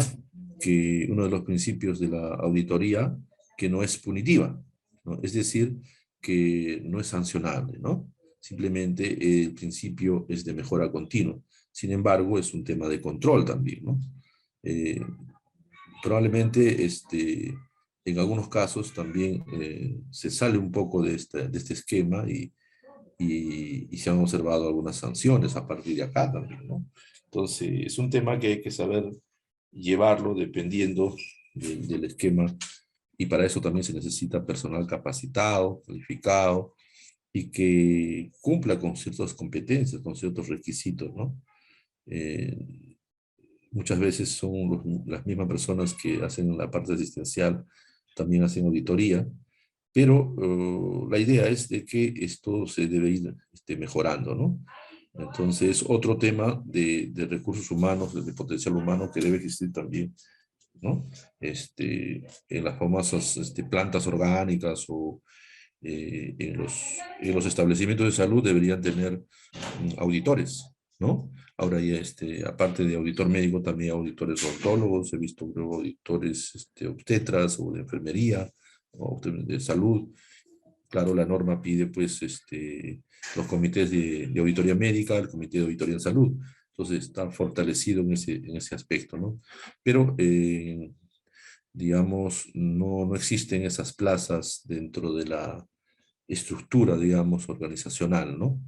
que uno de los principios de la auditoría que no es punitiva, ¿no? Es decir, que no es sancionable, ¿no? Simplemente el principio es de mejora continua. Sin embargo, es un tema de control también, ¿no? Eh, probablemente en algunos casos también se sale un poco de este esquema y se han observado algunas sanciones a partir de acá también, ¿no? Entonces, es un tema que hay que saber llevarlo dependiendo del esquema, y para eso también se necesita personal capacitado, calificado, y que cumpla con ciertas competencias, con ciertos requisitos, ¿no? Eh, muchas veces son las mismas personas que hacen la parte asistencial, también hacen auditoría, pero la idea es de que esto se debe ir mejorando, ¿no? Entonces, otro tema de recursos humanos, de potencial humano que debe existir también, ¿no? En las famosas plantas orgánicas o en los establecimientos de salud deberían tener auditores, ¿no? Ahora ya, aparte de auditor médico, también auditores odontólogos, he visto creo, auditores obstetras o de enfermería o de salud. Claro, la norma pide pues los comités de auditoría médica, el comité de auditoría en salud. Entonces está fortalecido en ese aspecto, ¿no? Pero, digamos, no existen esas plazas dentro de la estructura, digamos, organizacional, ¿no?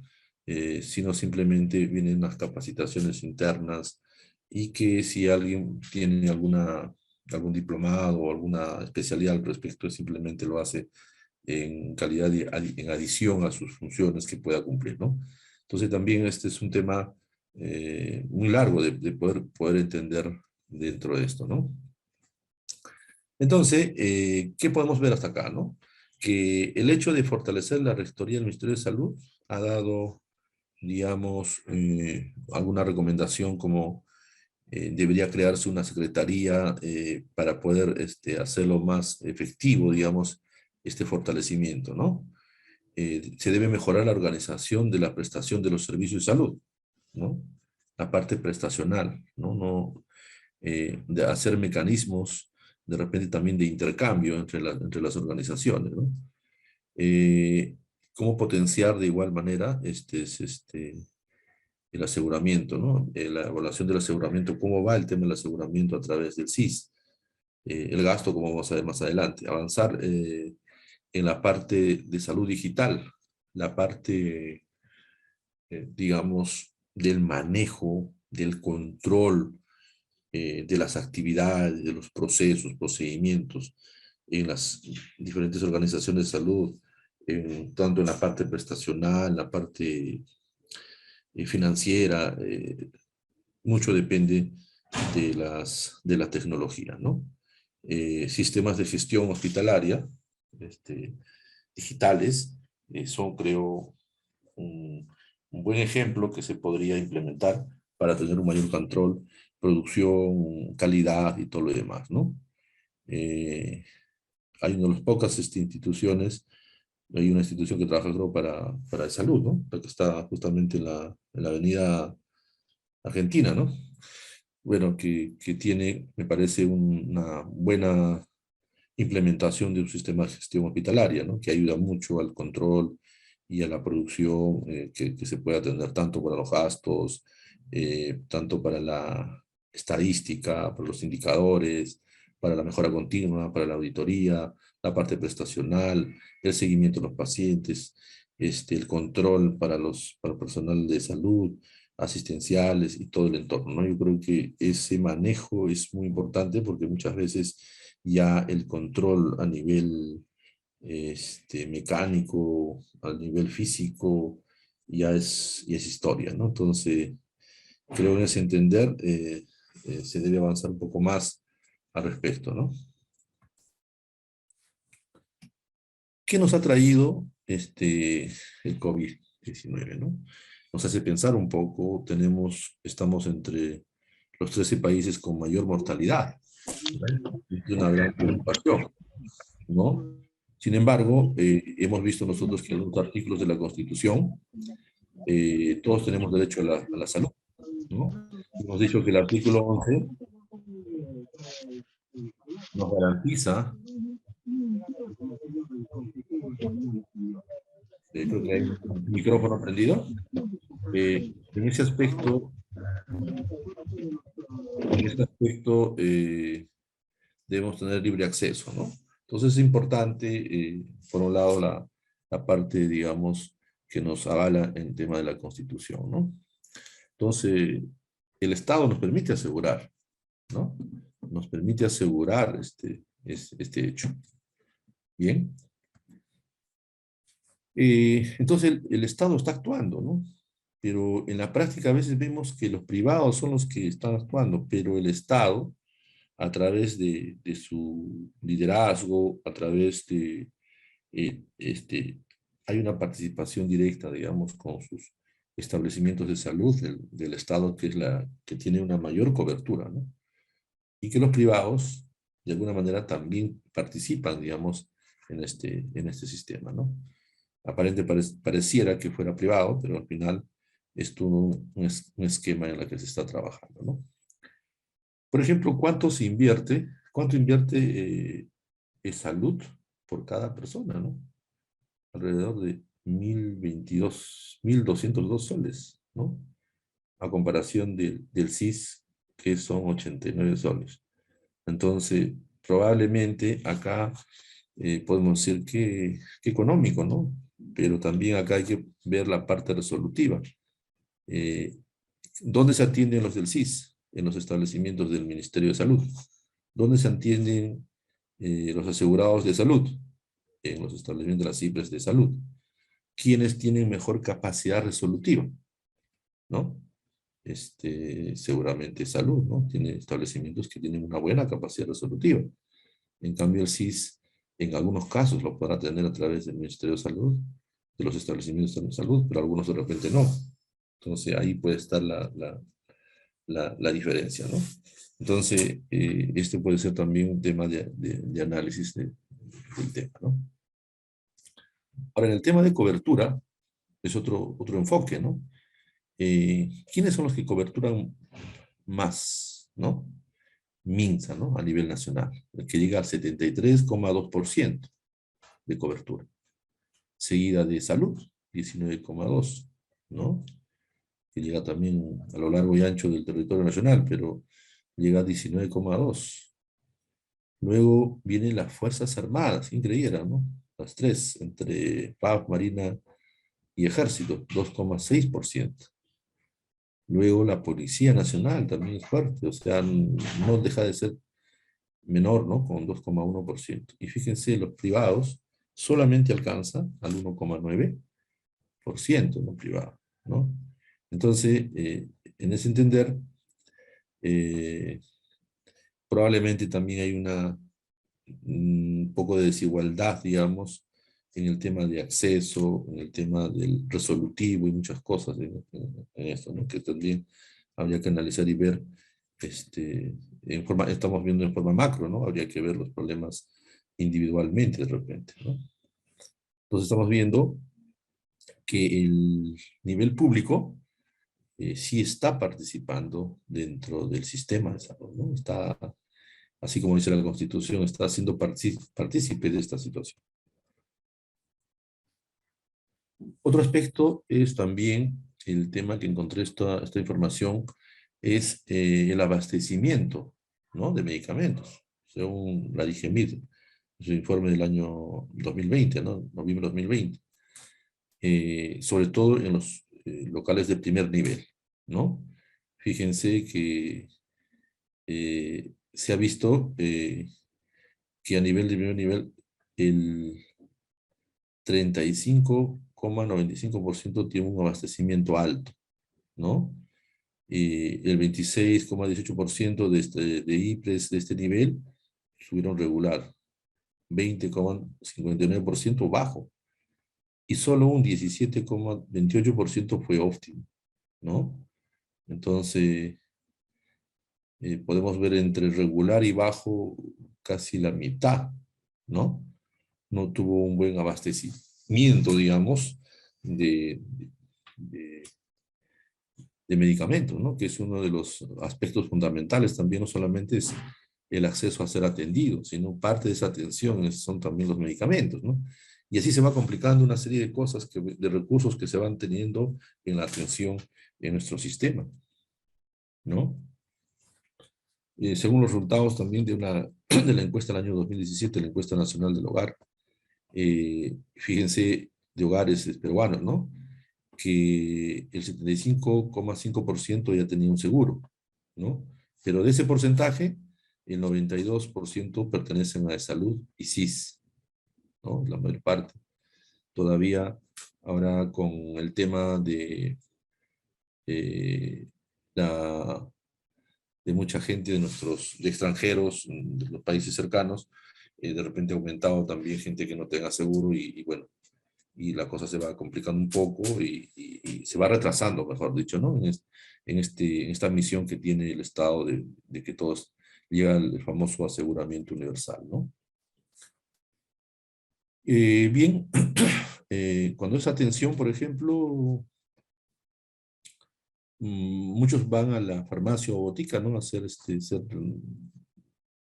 Sino simplemente vienen las capacitaciones internas y que si alguien tiene algún diplomado o alguna especialidad al respecto, simplemente lo hace en calidad en adición a sus funciones que pueda cumplir, ¿no? Entonces también este es un tema muy largo de poder entender dentro de esto, ¿no? Entonces, ¿qué podemos ver hasta acá, no? Que el hecho de fortalecer la Rectoría del Ministerio de Salud ha dado, digamos, alguna recomendación como debería crearse una secretaría para poder hacerlo más efectivo, digamos, este fortalecimiento, ¿no? Se debe mejorar la organización de la prestación de los servicios de salud, ¿no? La parte prestacional, ¿no? De hacer mecanismos de repente también de intercambio entre las organizaciones, ¿no? Eh, cómo potenciar de igual manera el aseguramiento, ¿no? La evaluación del aseguramiento, cómo va el tema del aseguramiento a través del SIS. el gasto, como vamos a ver más adelante. Avanzar en la parte de salud digital, la parte, digamos, del manejo, del control de las actividades, de los procesos, procedimientos en las diferentes organizaciones de salud, tanto en la parte prestacional, en la parte financiera, mucho depende de la tecnología, ¿no? Sistemas de gestión hospitalaria digitales son, creo, un buen ejemplo que se podría implementar para tener un mayor control, producción, calidad y todo lo demás, ¿no? Eh, Hay una de las pocas instituciones, hay una institución que trabaja, creo, para salud, ¿no? La que está justamente en la avenida Argentina, ¿no? Bueno, que tiene, me parece, una buena implementación de un sistema de gestión hospitalaria, ¿no? Que ayuda mucho al control y a la producción que se puede atender tanto para los gastos, tanto para la estadística, para los indicadores, para la mejora continua, para la auditoría, la parte prestacional, el seguimiento de los pacientes, el control para el personal de salud, asistenciales y todo el entorno, ¿no? Yo creo que ese manejo es muy importante porque muchas veces ya el control a nivel mecánico, a nivel físico, ya es historia, ¿no? Entonces, creo en ese entender se debe avanzar un poco más al respecto, ¿no? ¿Qué nos ha traído el COVID-19, ¿no? Nos hace pensar un poco, estamos entre los 13 países con mayor mortalidad, ¿no? Y una gran preocupación, ¿no? Sin embargo, hemos visto nosotros que algunos artículos de la Constitución, todos tenemos derecho a la salud, ¿no? Hemos dicho que el artículo 11 nos garantiza, creo que hay un micrófono prendido, en ese aspecto, debemos tener libre acceso, ¿no? Entonces es importante, por un lado, la parte, digamos, que nos avala en tema de la Constitución, ¿no? Entonces, el Estado nos permite asegurar, ¿no? Nos permite asegurar este hecho. Bien. Entonces, el Estado está actuando, ¿no? Pero en la práctica a veces vemos que los privados son los que están actuando, pero el Estado, a través de su liderazgo, a través de, eh, este, hay una participación directa, digamos, con sus establecimientos de salud del Estado, que es la que tiene una mayor cobertura, ¿no? Y que los privados, de alguna manera, también participan, digamos, en este sistema, ¿no? Pareciera que fuera privado, pero al final es todo un esquema en el que se está trabajando, ¿no? Por ejemplo, cuánto invierte en salud por cada persona, ¿no? Alrededor de 1.202 soles, ¿no? A comparación del CIS, que son 89 soles. Entonces, probablemente acá podemos decir que económico, ¿no? Pero también acá hay que ver la parte resolutiva. Eh, ¿Dónde se atienden los del CIS? En los establecimientos del Ministerio de Salud. ¿Dónde se atienden los asegurados de salud? En los establecimientos de las CIPRES de salud. ¿Quiénes tienen mejor capacidad resolutiva? ¿No? Seguramente salud, ¿no? Tiene establecimientos que tienen una buena capacidad resolutiva. En cambio, el CIS, en algunos casos, lo podrá tener a través del Ministerio de Salud, de los establecimientos de salud, pero algunos de repente no. Entonces, ahí puede estar la diferencia, ¿no? Entonces, este puede ser también un tema de análisis del tema, ¿no? Ahora, en el tema de cobertura, es otro enfoque, ¿no? ¿Quiénes son los que coberturan más, ¿no? MINSA, ¿no? A nivel nacional, el que llega al 73,2% de cobertura. Seguida de salud, 19,2%, ¿no? Que llega también a lo largo y ancho del territorio nacional, pero llega a 19,2%. Luego vienen las Fuerzas Armadas, increíble, ¿no? Las tres, entre FAB, Marina y Ejército, 2,6%. Luego la Policía Nacional también es fuerte, o sea, no deja de ser menor, ¿no? Con 2,1%. Y fíjense, los privados solamente alcanza al 1,9%, ¿no? Privado, ¿no? Entonces, en ese entender, eh, probablemente también hay un poco de desigualdad, digamos, en el tema de acceso, en el tema del resolutivo y muchas cosas en esto, ¿no? Que también habría que analizar y ver, estamos viendo en forma macro, ¿no? Habría que ver los problemas individualmente de repente, ¿no? Entonces estamos viendo que el nivel público sí está participando dentro del sistema de salud, ¿no? Está, así como dice la Constitución, está siendo partícipe de esta situación. Otro aspecto es también el tema que encontré esta información, es el abastecimiento, ¿no? De medicamentos, según la DIGEMID, su informe del año 2020, ¿no? Noviembre de 2020, sobre todo en los locales de primer nivel, ¿no? Fíjense que se ha visto que a nivel de primer nivel el 35,95% tiene un abastecimiento alto, ¿no? Y el 26,18% de IPRES de este nivel subieron regular, 20,59% bajo, y solo un 17,28% fue óptimo, ¿no? Entonces, podemos ver entre regular y bajo casi la mitad, ¿no? No tuvo un buen abastecimiento, digamos, de, de, de medicamentos, ¿no? Que es uno de los aspectos fundamentales también, no solamente es el acceso a ser atendido, sino parte de esa atención son también los medicamentos, ¿no? Y así se va complicando una serie de cosas, de recursos que se van teniendo en la atención en nuestro sistema, ¿no? Según los resultados también de la encuesta del año 2017, la encuesta nacional del hogar, fíjense, de hogares peruanos, ¿no? Que el 75,5% ya tenía un seguro, ¿no? Pero de ese porcentaje, el 92% pertenecen a de salud y SIS, ¿no? La mayor parte. Todavía ahora con el tema eh, la, de mucha gente de extranjeros, de los países cercanos, de repente ha aumentado también gente que no tenga seguro y bueno, y la cosa se va complicando un poco y se va retrasando, mejor dicho, ¿no? En esta misión que tiene el Estado de que todos llega el famoso aseguramiento universal, ¿no? Bien, cuando es atención, por ejemplo, muchos van a la farmacia o botica, ¿no? A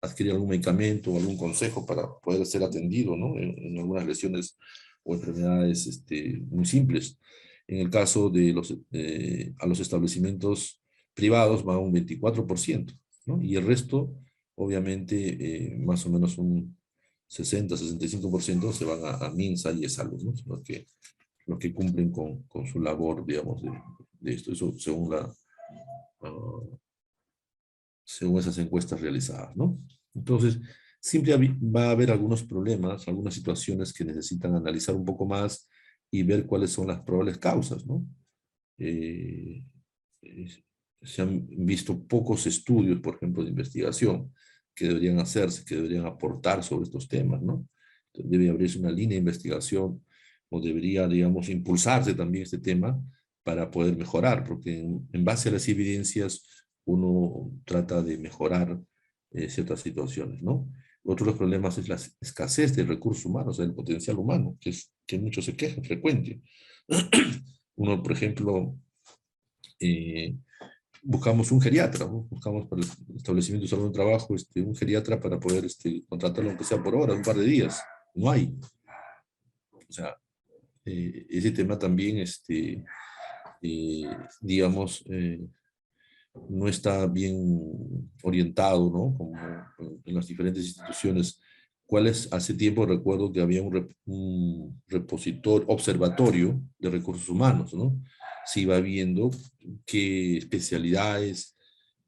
adquirir algún medicamento o algún consejo para poder ser atendido, ¿no? En algunas lesiones o enfermedades muy simples. En el caso de a los establecimientos privados va un 24%, ¿no? Y el resto, obviamente, más o menos un 60-65% se van a MINSA y ESALUD, ¿no? Los que cumplen con su labor, digamos, de esto, eso ah, según esas encuestas realizadas, ¿no? Entonces, siempre va a haber algunos problemas, algunas situaciones que necesitan analizar un poco más y ver cuáles son las probables causas, ¿no? Eh, eh, Se han visto pocos estudios, por ejemplo, de investigación que deberían hacerse, que deberían aportar sobre estos temas, ¿no? Entonces, debe abrirse una línea de investigación o debería, digamos, impulsarse también este tema para poder mejorar, porque en base a las evidencias uno trata de mejorar ciertas situaciones, ¿no? Otro de los problemas es la escasez de recursos humanos, del potencial humano, que muchos se quejan frecuente. Uno, por ejemplo, eh, buscamos un geriatra, ¿no? Buscamos para el establecimiento de salud de trabajo un geriatra para poder contratarlo, aunque sea por hora, un par de días. No hay. O sea, ese tema también, digamos, no está bien orientado, ¿no? Como en las diferentes instituciones. Hace tiempo recuerdo que había un repositorio, observatorio de recursos humanos, ¿no? Se iba viendo qué especialidades,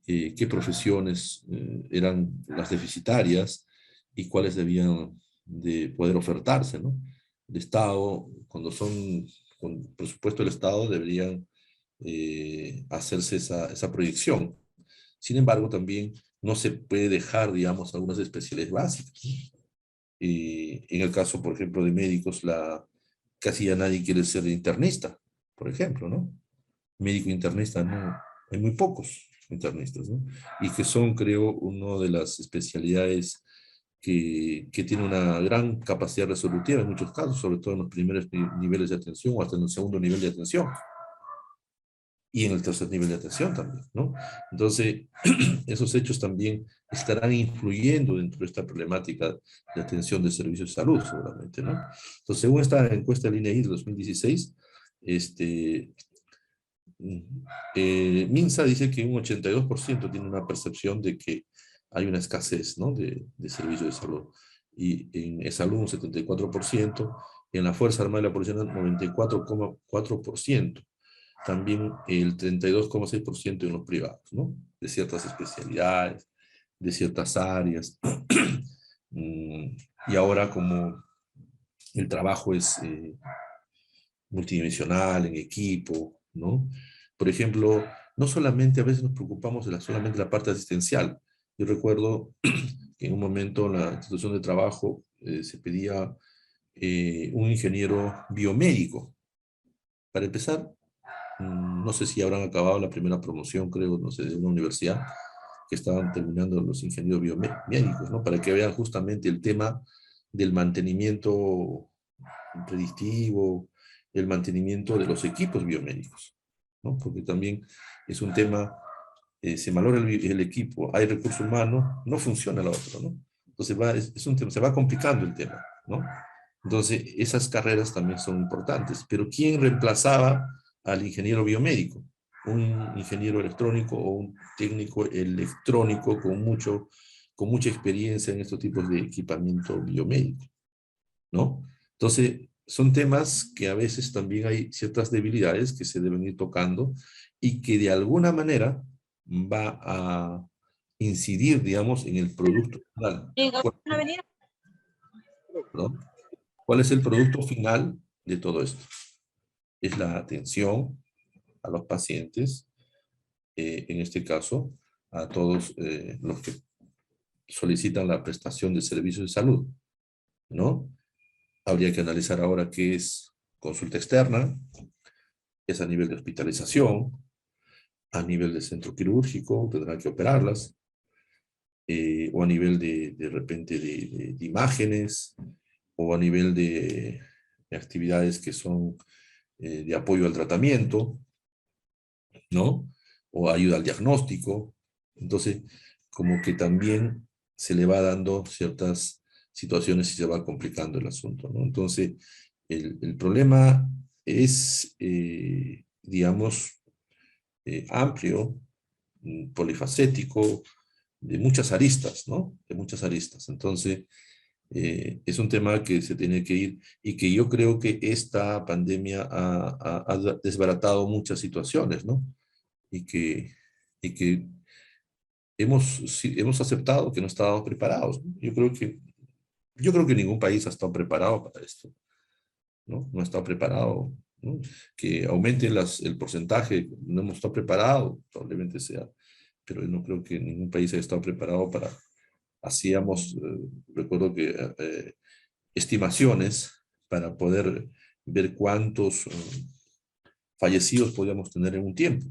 qué profesiones eran las deficitarias y cuáles debían de poder ofertarse, ¿no? El Estado, cuando son con presupuesto del Estado, deberían hacerse esa proyección. Sin embargo, también no se puede dejar, digamos, algunas especialidades básicas, ¿no? En el caso, por ejemplo, de médicos, casi ya nadie quiere ser internista, por ejemplo, ¿no? Médico internista, no, hay muy pocos internistas, ¿no? Y que son, creo, una de las especialidades que tiene una gran capacidad resolutiva en muchos casos, sobre todo en los primeros niveles de atención o hasta en el segundo nivel de atención y en el tercer nivel de atención también, ¿no? Entonces, esos hechos también estarán influyendo dentro de esta problemática de atención de servicios de salud, seguramente, ¿no? Entonces, según esta encuesta del INEGI de 2016, este, Minsa dice que un 82% tiene una percepción de que hay una escasez, ¿no? de servicios de salud. Y en salud un 74%, y en la Fuerza Armada y la Policía 94,4%. También el 32,6% en los privados, ¿no? De ciertas especialidades, de ciertas áreas. Y ahora como el trabajo es multidimensional, en equipo, ¿no? Por ejemplo, no solamente a veces nos preocupamos de solamente la parte asistencial. Yo recuerdo que en un momento en la institución de trabajo se pedía un ingeniero biomédico. Para empezar, no sé si habrán acabado la primera promoción, creo, no sé, de una universidad, que estaban terminando los ingenieros biomédicos, ¿no? Para que vean justamente el tema del mantenimiento predictivo, el mantenimiento de los equipos biomédicos, ¿no? Porque también es un tema, se valora el equipo, hay recurso humano, no funciona la otra, ¿no? Entonces es un tema, se va complicando el tema, ¿no? Entonces esas carreras también son importantes, pero ¿quién reemplazaba al ingeniero biomédico? Un ingeniero electrónico o un técnico electrónico con mucha experiencia en estos tipos de equipamiento biomédico, ¿no? Entonces, son temas que a veces también hay ciertas debilidades que se deben ir tocando y que de alguna manera va a incidir, digamos, en el producto final. ¿No? ¿Cuál es el producto final de todo esto? Es la atención a los pacientes, en este caso, a todos los que solicitan la prestación de servicios de salud, ¿no? Habría que analizar ahora qué es consulta externa, es a nivel de hospitalización, a nivel de centro quirúrgico, tendrán que operarlas, o a nivel de repente de imágenes, o a nivel de actividades que son de apoyo al tratamiento, ¿no? O ayuda al diagnóstico. Entonces, como que también se le va dando ciertas situaciones y se va complicando el asunto, ¿no? Entonces, el problema es, digamos, amplio, polifacético, de muchas aristas, ¿no? De muchas aristas. Entonces, es un tema que se tiene que ir y que yo creo que esta pandemia ha desbaratado muchas situaciones, ¿no? Y que, y que sí, hemos aceptado que no estábamos preparados, ¿no? Yo creo que ningún país ha estado preparado para esto, ¿no? No ha estado preparado, ¿no? Que aumente el porcentaje, no hemos estado preparados, probablemente sea, pero yo no creo que ningún país haya estado preparado para, hacíamos, recuerdo que estimaciones para poder ver cuántos fallecidos podíamos tener en un tiempo.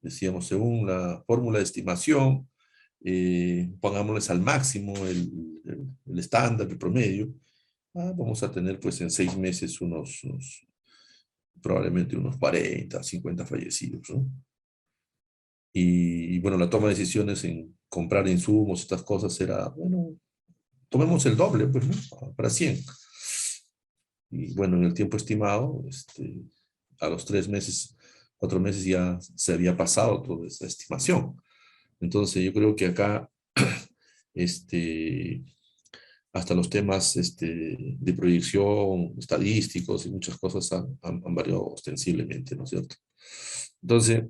Decíamos, según la fórmula de estimación, pongámosles al máximo el estándar, el promedio, vamos a tener pues en 6 meses probablemente unos 40, 50 fallecidos, ¿no? Y bueno, la toma de decisiones en comprar insumos, estas cosas era, bueno, tomemos el doble, pues, ¿no? Para 100. Y bueno, en el tiempo estimado, a los 3 meses, 4 meses ya se había pasado toda esa estimación. Entonces yo creo que acá este, hasta los temas de proyección, estadísticos y muchas cosas han variado ostensiblemente, ¿no es cierto? Entonces,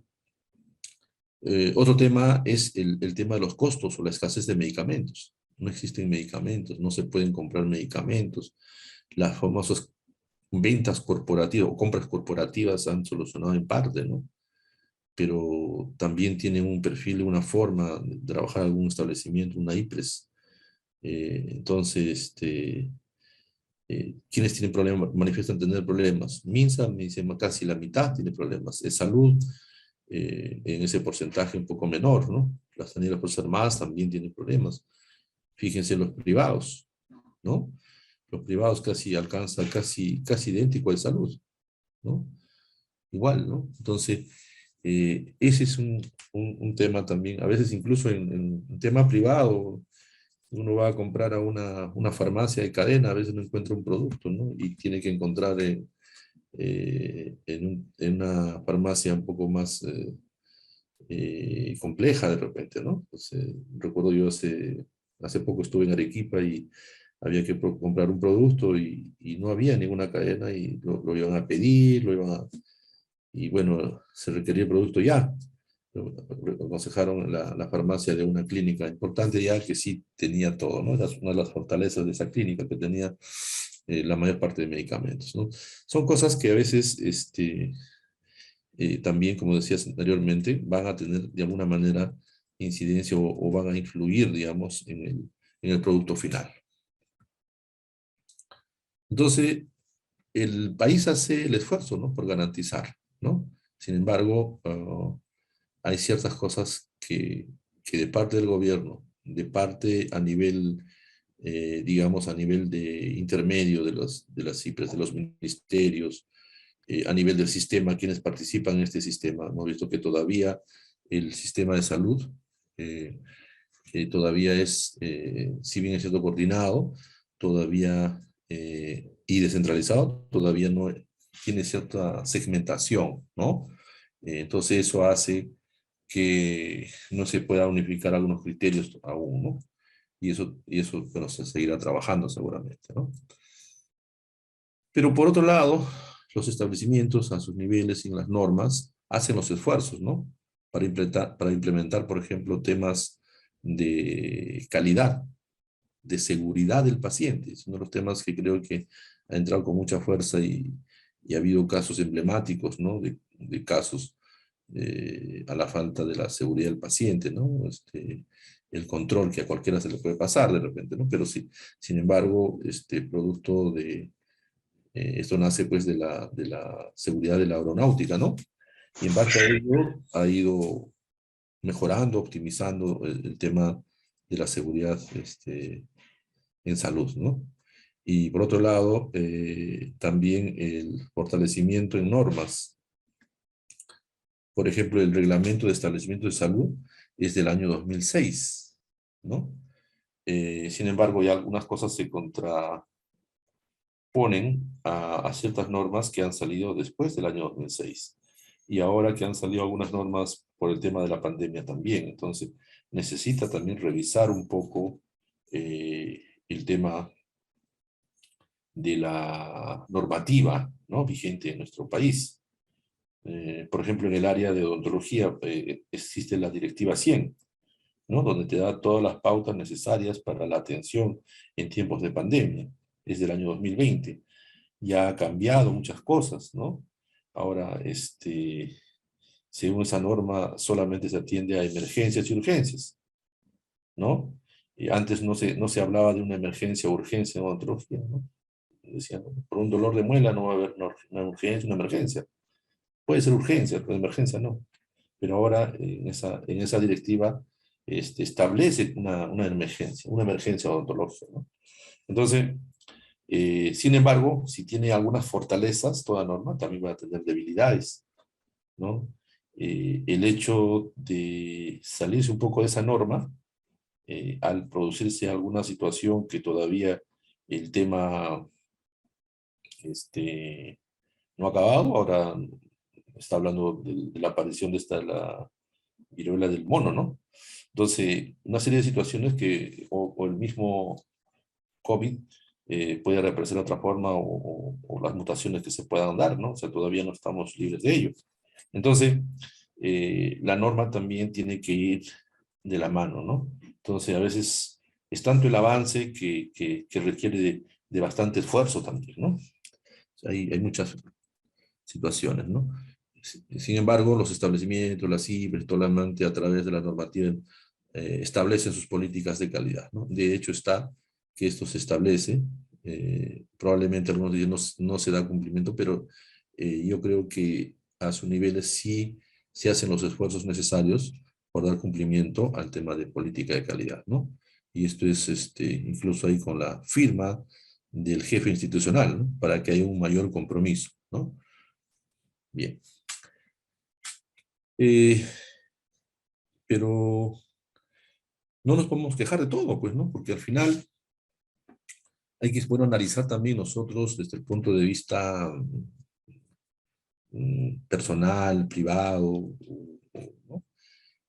otro tema es el tema de los costos o la escasez de medicamentos. No existen medicamentos, no se pueden comprar medicamentos. Las famosas ventas corporativas o compras corporativas han solucionado en parte, ¿no? Pero también tienen un perfil, una forma de trabajar algún establecimiento, una IPRES. Entonces, quienes tienen problemas, manifiestan tener problemas. MINSA me dice casi la mitad tiene problemas. Es salud, en ese porcentaje un poco menor, ¿no? Las sanidades por ser más también tienen problemas. Fíjense los privados, ¿no? Los privados casi alcanzan casi idéntico de salud, ¿no? Igual, ¿no? Entonces, ese es un tema también, a veces incluso en tema privado, uno va a comprar a una farmacia de cadena, a veces no encuentra un producto, ¿no? Y tiene que encontrar en una farmacia un poco más compleja de repente, ¿no? Pues, recuerdo yo hace poco estuve en Arequipa y había que comprar un producto y no había ninguna cadena y lo iban a pedir, y bueno, se requería el producto ya. Aconsejaron la farmacia de una clínica importante ya que sí tenía todo, ¿no? Era una de las fortalezas de esa clínica que tenía la mayor parte de medicamentos, ¿no? Son cosas que a veces, también, como decías anteriormente, van a tener de alguna manera incidencia o van a influir, digamos, en el producto final. Entonces, el país hace el esfuerzo, ¿no? Por garantizar, ¿no? Sin embargo, hay ciertas cosas que de parte del gobierno, de parte a nivel, digamos, a nivel de intermedio de las CIPRES, de los ministerios, a nivel del sistema, quienes participan en este sistema. Hemos visto que todavía el sistema de salud eh, todavía es, si bien es cierto, coordinado, todavía y descentralizado, todavía no tiene cierta segmentación, ¿no? Entonces eso hace que no se pueda unificar algunos criterios aún, ¿no? Y eso bueno, se seguirá trabajando seguramente, ¿no? Pero por otro lado, los establecimientos a sus niveles y en las normas hacen los esfuerzos, ¿no? Para implementar, por ejemplo, temas de calidad, de seguridad del paciente. Es uno de los temas que creo que ha entrado con mucha fuerza y ha habido casos emblemáticos, ¿no? De casos a la falta de la seguridad del paciente, ¿no? El control que a cualquiera se le puede pasar de repente, ¿no? Pero sí, sin embargo, producto esto nace pues de la seguridad de la aeronáutica, ¿no? Y en base a ello ha ido mejorando, optimizando el tema de la seguridad en salud, ¿no? Y por otro lado, también el fortalecimiento en normas. Por ejemplo, el reglamento de establecimiento de salud es del año 2006, ¿no? Sin embargo, ya algunas cosas se contraponen a ciertas normas que han salido después del año 2006. Y ahora que han salido algunas normas por el tema de la pandemia también. Entonces, necesita también revisar un poco el tema de la normativa, ¿no? Vigente en nuestro país. Por ejemplo, en el área de odontología existe la Directiva 100, ¿no? Donde te da todas las pautas necesarias para la atención en tiempos de pandemia. Es del año 2020. Ya ha cambiado muchas cosas, ¿no? Ahora, según esa norma, solamente se atiende a emergencias y urgencias, ¿no? Y antes no se hablaba de una emergencia o urgencia en odontología, ¿no? Decían, por un dolor de muela no va a haber una urgencia, una emergencia. Puede ser urgencia, pero emergencia no. Pero ahora en esa directiva establece una emergencia odontológica, ¿no? Entonces, sin embargo, si tiene algunas fortalezas, toda norma también va a tener debilidades, ¿no? El hecho de salirse un poco de esa norma, al producirse alguna situación que todavía el tema no ha acabado, ahora está hablando de la aparición de la viruela del mono, ¿no? Entonces, una serie de situaciones que, o el mismo COVID puede reaparecer de otra forma o las mutaciones que se puedan dar, ¿no? O sea, todavía no estamos libres de ello. Entonces, la norma también tiene que ir de la mano, ¿no? Entonces, a veces es tanto el avance que requiere de bastante esfuerzo también, ¿no? O sea, hay muchas situaciones, ¿no? Sin embargo, los establecimientos, las CIBES, solamente a través de la normativa establecen sus políticas de calidad, ¿no? De hecho está que esto se establece, probablemente algunos días no se da cumplimiento, pero yo creo que a sus niveles sí se hacen los esfuerzos necesarios por dar cumplimiento al tema de política de calidad, ¿no? Y esto es incluso ahí con la firma del jefe institucional, ¿no? Para que haya un mayor compromiso, ¿no? Bien. Eh, pero no nos podemos quejar de todo, pues, ¿no? Porque al final hay que poder analizar también nosotros desde el punto de vista personal, privado, ¿no?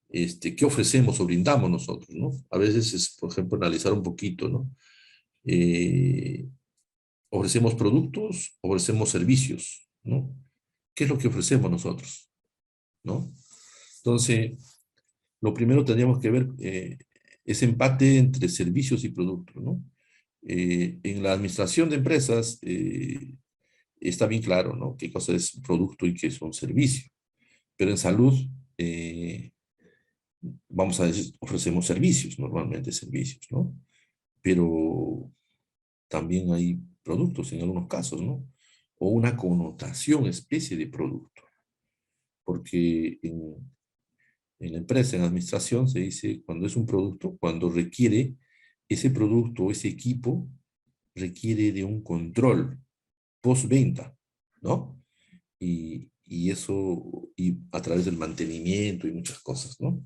¿Qué ofrecemos o brindamos nosotros, ¿no? A veces es, por ejemplo, analizar un poquito, ¿no? Eh, ¿Ofrecemos productos? ¿Ofrecemos servicios? ¿No? ¿Qué es lo que ofrecemos nosotros? ¿No? Entonces, lo primero tendríamos que ver ese empate entre servicios y productos, ¿no? En la administración de empresas está bien claro, ¿no? Qué cosa es producto y qué es un servicio. Pero en salud, eh, vamos a decir, ofrecemos servicios, normalmente servicios, ¿no? Pero también hay productos en algunos casos, ¿no? O una connotación, especie de producto. Porque en la empresa, en administración, se dice cuando es un producto, cuando requiere ese producto, ese equipo, requiere de un control postventa, ¿no? Y eso, y a través del mantenimiento y muchas cosas, ¿no?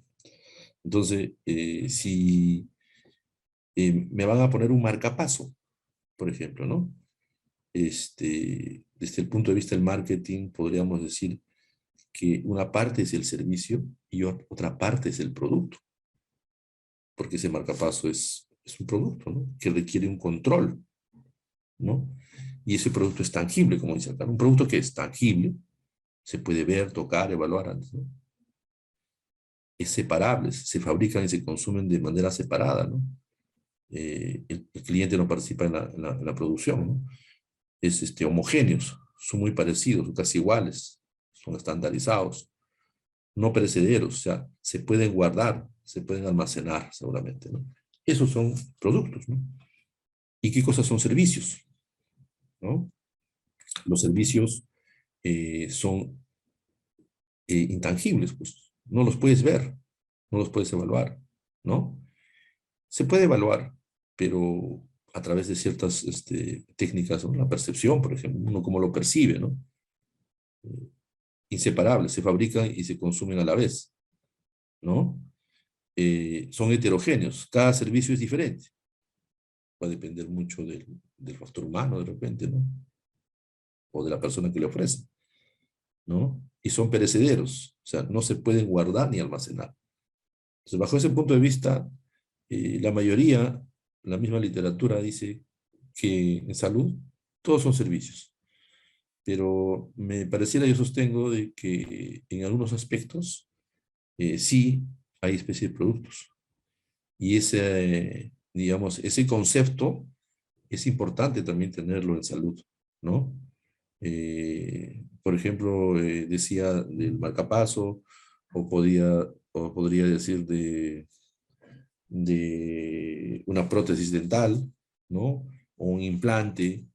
Entonces, si me van a poner un marcapaso, por ejemplo, ¿no? Desde el punto de vista del marketing, podríamos decir que una parte es el servicio y otra parte es el producto, porque ese marcapaso es un producto, ¿no? Que requiere un control, ¿no? Y ese producto es tangible, como dice acá. Un producto que es tangible, se puede ver, tocar, evaluar antes, ¿no? Es separable, se fabrican y se consumen de manera separada, ¿no? El cliente no participa en la producción, ¿no? Es homogéneos, son muy parecidos, son casi iguales, son estandarizados, no perecederos, o sea, se pueden guardar, se pueden almacenar seguramente, ¿no? Esos son productos, ¿no? ¿Y qué cosas son servicios? ¿No? Los servicios son intangibles, pues no los puedes ver, no los puedes evaluar, ¿no? Se puede evaluar, pero a través de ciertas técnicas, ¿no? La percepción, por ejemplo, uno cómo lo percibe, ¿no? Inseparables, se fabrican y se consumen a la vez, ¿no? Son heterogéneos, cada servicio es diferente, va a depender mucho del factor humano de repente, ¿no? O de la persona que le ofrece, ¿no? Y son perecederos, o sea, no se pueden guardar ni almacenar. Entonces, bajo ese punto de vista, la mayoría, la misma literatura dice que en salud todos son servicios, pero me pareciera, yo sostengo, de que en algunos aspectos sí hay especie de productos. Y ese, digamos, ese concepto es importante también tenerlo en salud, ¿no? Por ejemplo, decía del marcapaso, o podría decir de una prótesis dental, ¿no? O un implante,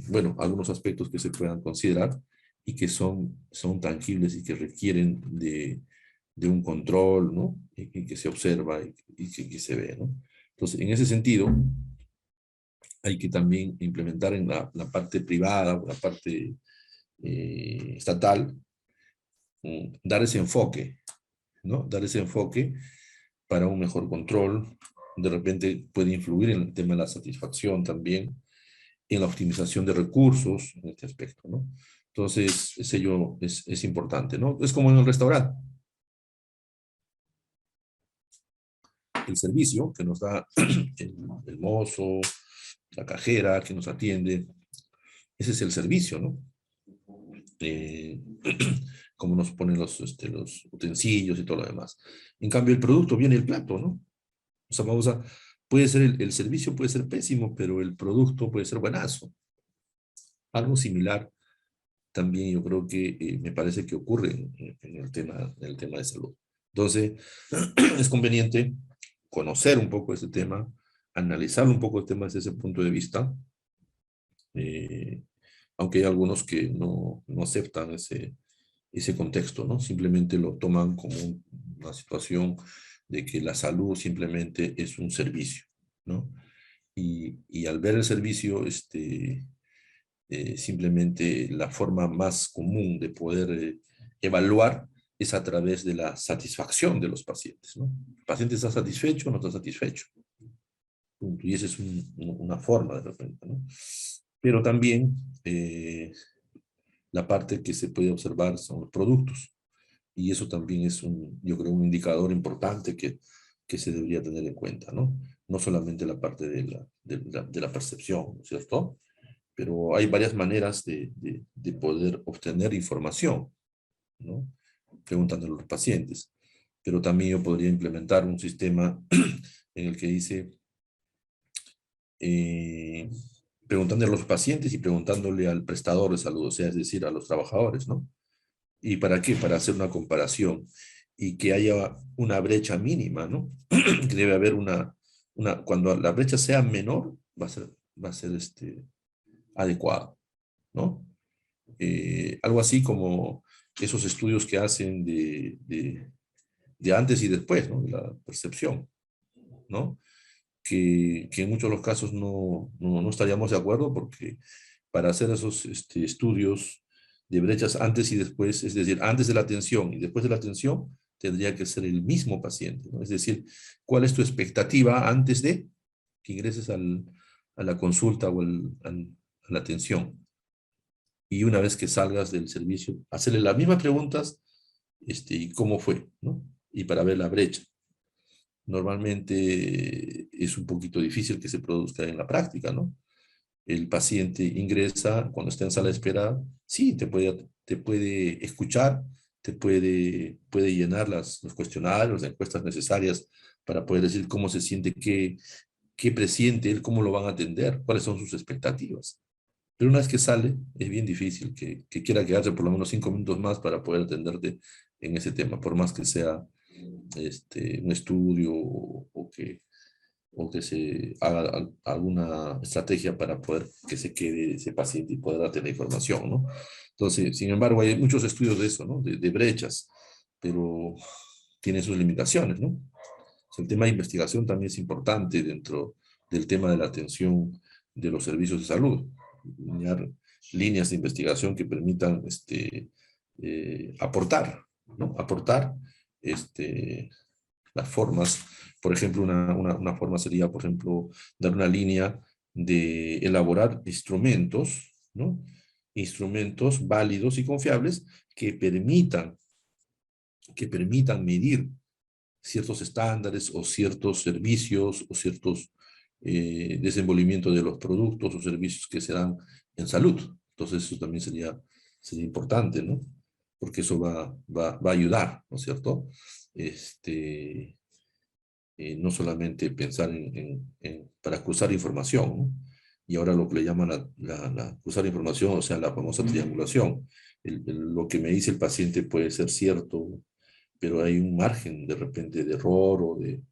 bueno, algunos aspectos que se puedan considerar y que son tangibles y que requieren de un control, ¿no? Y que se observa que se ve, ¿no? Entonces, en ese sentido, hay que también implementar en la parte privada, la parte estatal, dar ese enfoque, ¿no? Dar ese enfoque para un mejor control. De repente puede influir en el tema de la satisfacción también, en la optimización de recursos, en este aspecto, ¿no? Entonces, ese es importante, ¿no? Es como en el restaurante. El servicio que nos da el mozo, la cajera que nos atiende, ese es el servicio, ¿no? Eh, Cómo nos ponen los utensilios y todo lo demás. En cambio, el producto viene el plato, ¿no? O sea, puede ser el servicio puede ser pésimo, pero el producto puede ser buenazo. Algo similar también yo creo que me parece que ocurre en el tema de salud. Entonces, es conveniente conocer un poco este tema, analizar un poco el tema desde ese punto de vista, eh, aunque hay algunos que no aceptan ese contexto, ¿no? Simplemente lo toman como una situación de que la salud simplemente es un servicio, ¿no? Y al ver el servicio, simplemente la forma más común de poder evaluar es a través de la satisfacción de los pacientes, ¿no? ¿El paciente está satisfecho o no está satisfecho? Punto. Y esa es una forma de repente, ¿no? Pero también la parte que se puede observar son los productos. Y eso también es yo creo, un indicador importante que se debería tener en cuenta, ¿no? No solamente la parte de la percepción, ¿no es cierto? Pero hay varias maneras de poder obtener información, ¿no? Preguntando a los pacientes. Pero también yo podría implementar un sistema en el que dice, eh, preguntándole a los pacientes y preguntándole al prestador de salud, o sea, es decir, a los trabajadores, ¿no? ¿Y para qué? Para hacer una comparación y que haya una brecha mínima, ¿no? Que debe haber cuando la brecha sea menor, va a ser adecuado, ¿no? Algo así como esos estudios que hacen de antes y después, ¿no? De la percepción, ¿no? Que en muchos de los casos no estaríamos de acuerdo porque para hacer esos estudios de brechas antes y después, es decir, antes de la atención y después de la atención, tendría que ser el mismo paciente, ¿no? Es decir, ¿cuál es tu expectativa antes de que ingreses a la consulta o a la atención? Y una vez que salgas del servicio, hacerle las mismas preguntas, y cómo fue, ¿no? Y para ver la brecha. Normalmente es un poquito difícil que se produzca en la práctica, ¿no? El paciente ingresa cuando está en sala de espera, sí, te puede escuchar, puede llenar los cuestionarios, las encuestas necesarias para poder decir cómo se siente, qué presiente él, cómo lo van a atender, cuáles son sus expectativas. Pero una vez que sale, es bien difícil que quiera quedarse por lo menos 5 minutos más para poder atenderte en ese tema, por más que sea un estudio o que se haga alguna estrategia para poder que se quede ese paciente y poder darte la información, ¿no? Entonces, sin embargo, hay muchos estudios de eso, ¿no? De brechas, pero tiene sus limitaciones, ¿no? El tema de investigación también es importante dentro del tema de la atención de los servicios de salud. Diseñar líneas de investigación que permitan aportar, ¿no? Aportar las formas. Por ejemplo, una forma sería, por ejemplo, dar una línea de elaborar instrumentos, ¿no? Instrumentos válidos y confiables que permitan medir ciertos estándares o ciertos servicios o ciertos desenvolvimientos de los productos o servicios que se dan en salud. Entonces eso también sería importante, ¿no? Porque eso va a ayudar, ¿no es cierto? No solamente pensar para cruzar información, ¿no? Y ahora lo que le llaman la cruzar información, o sea, la famosa triangulación. Lo que me dice el paciente puede ser cierto, pero hay un margen de repente de error o de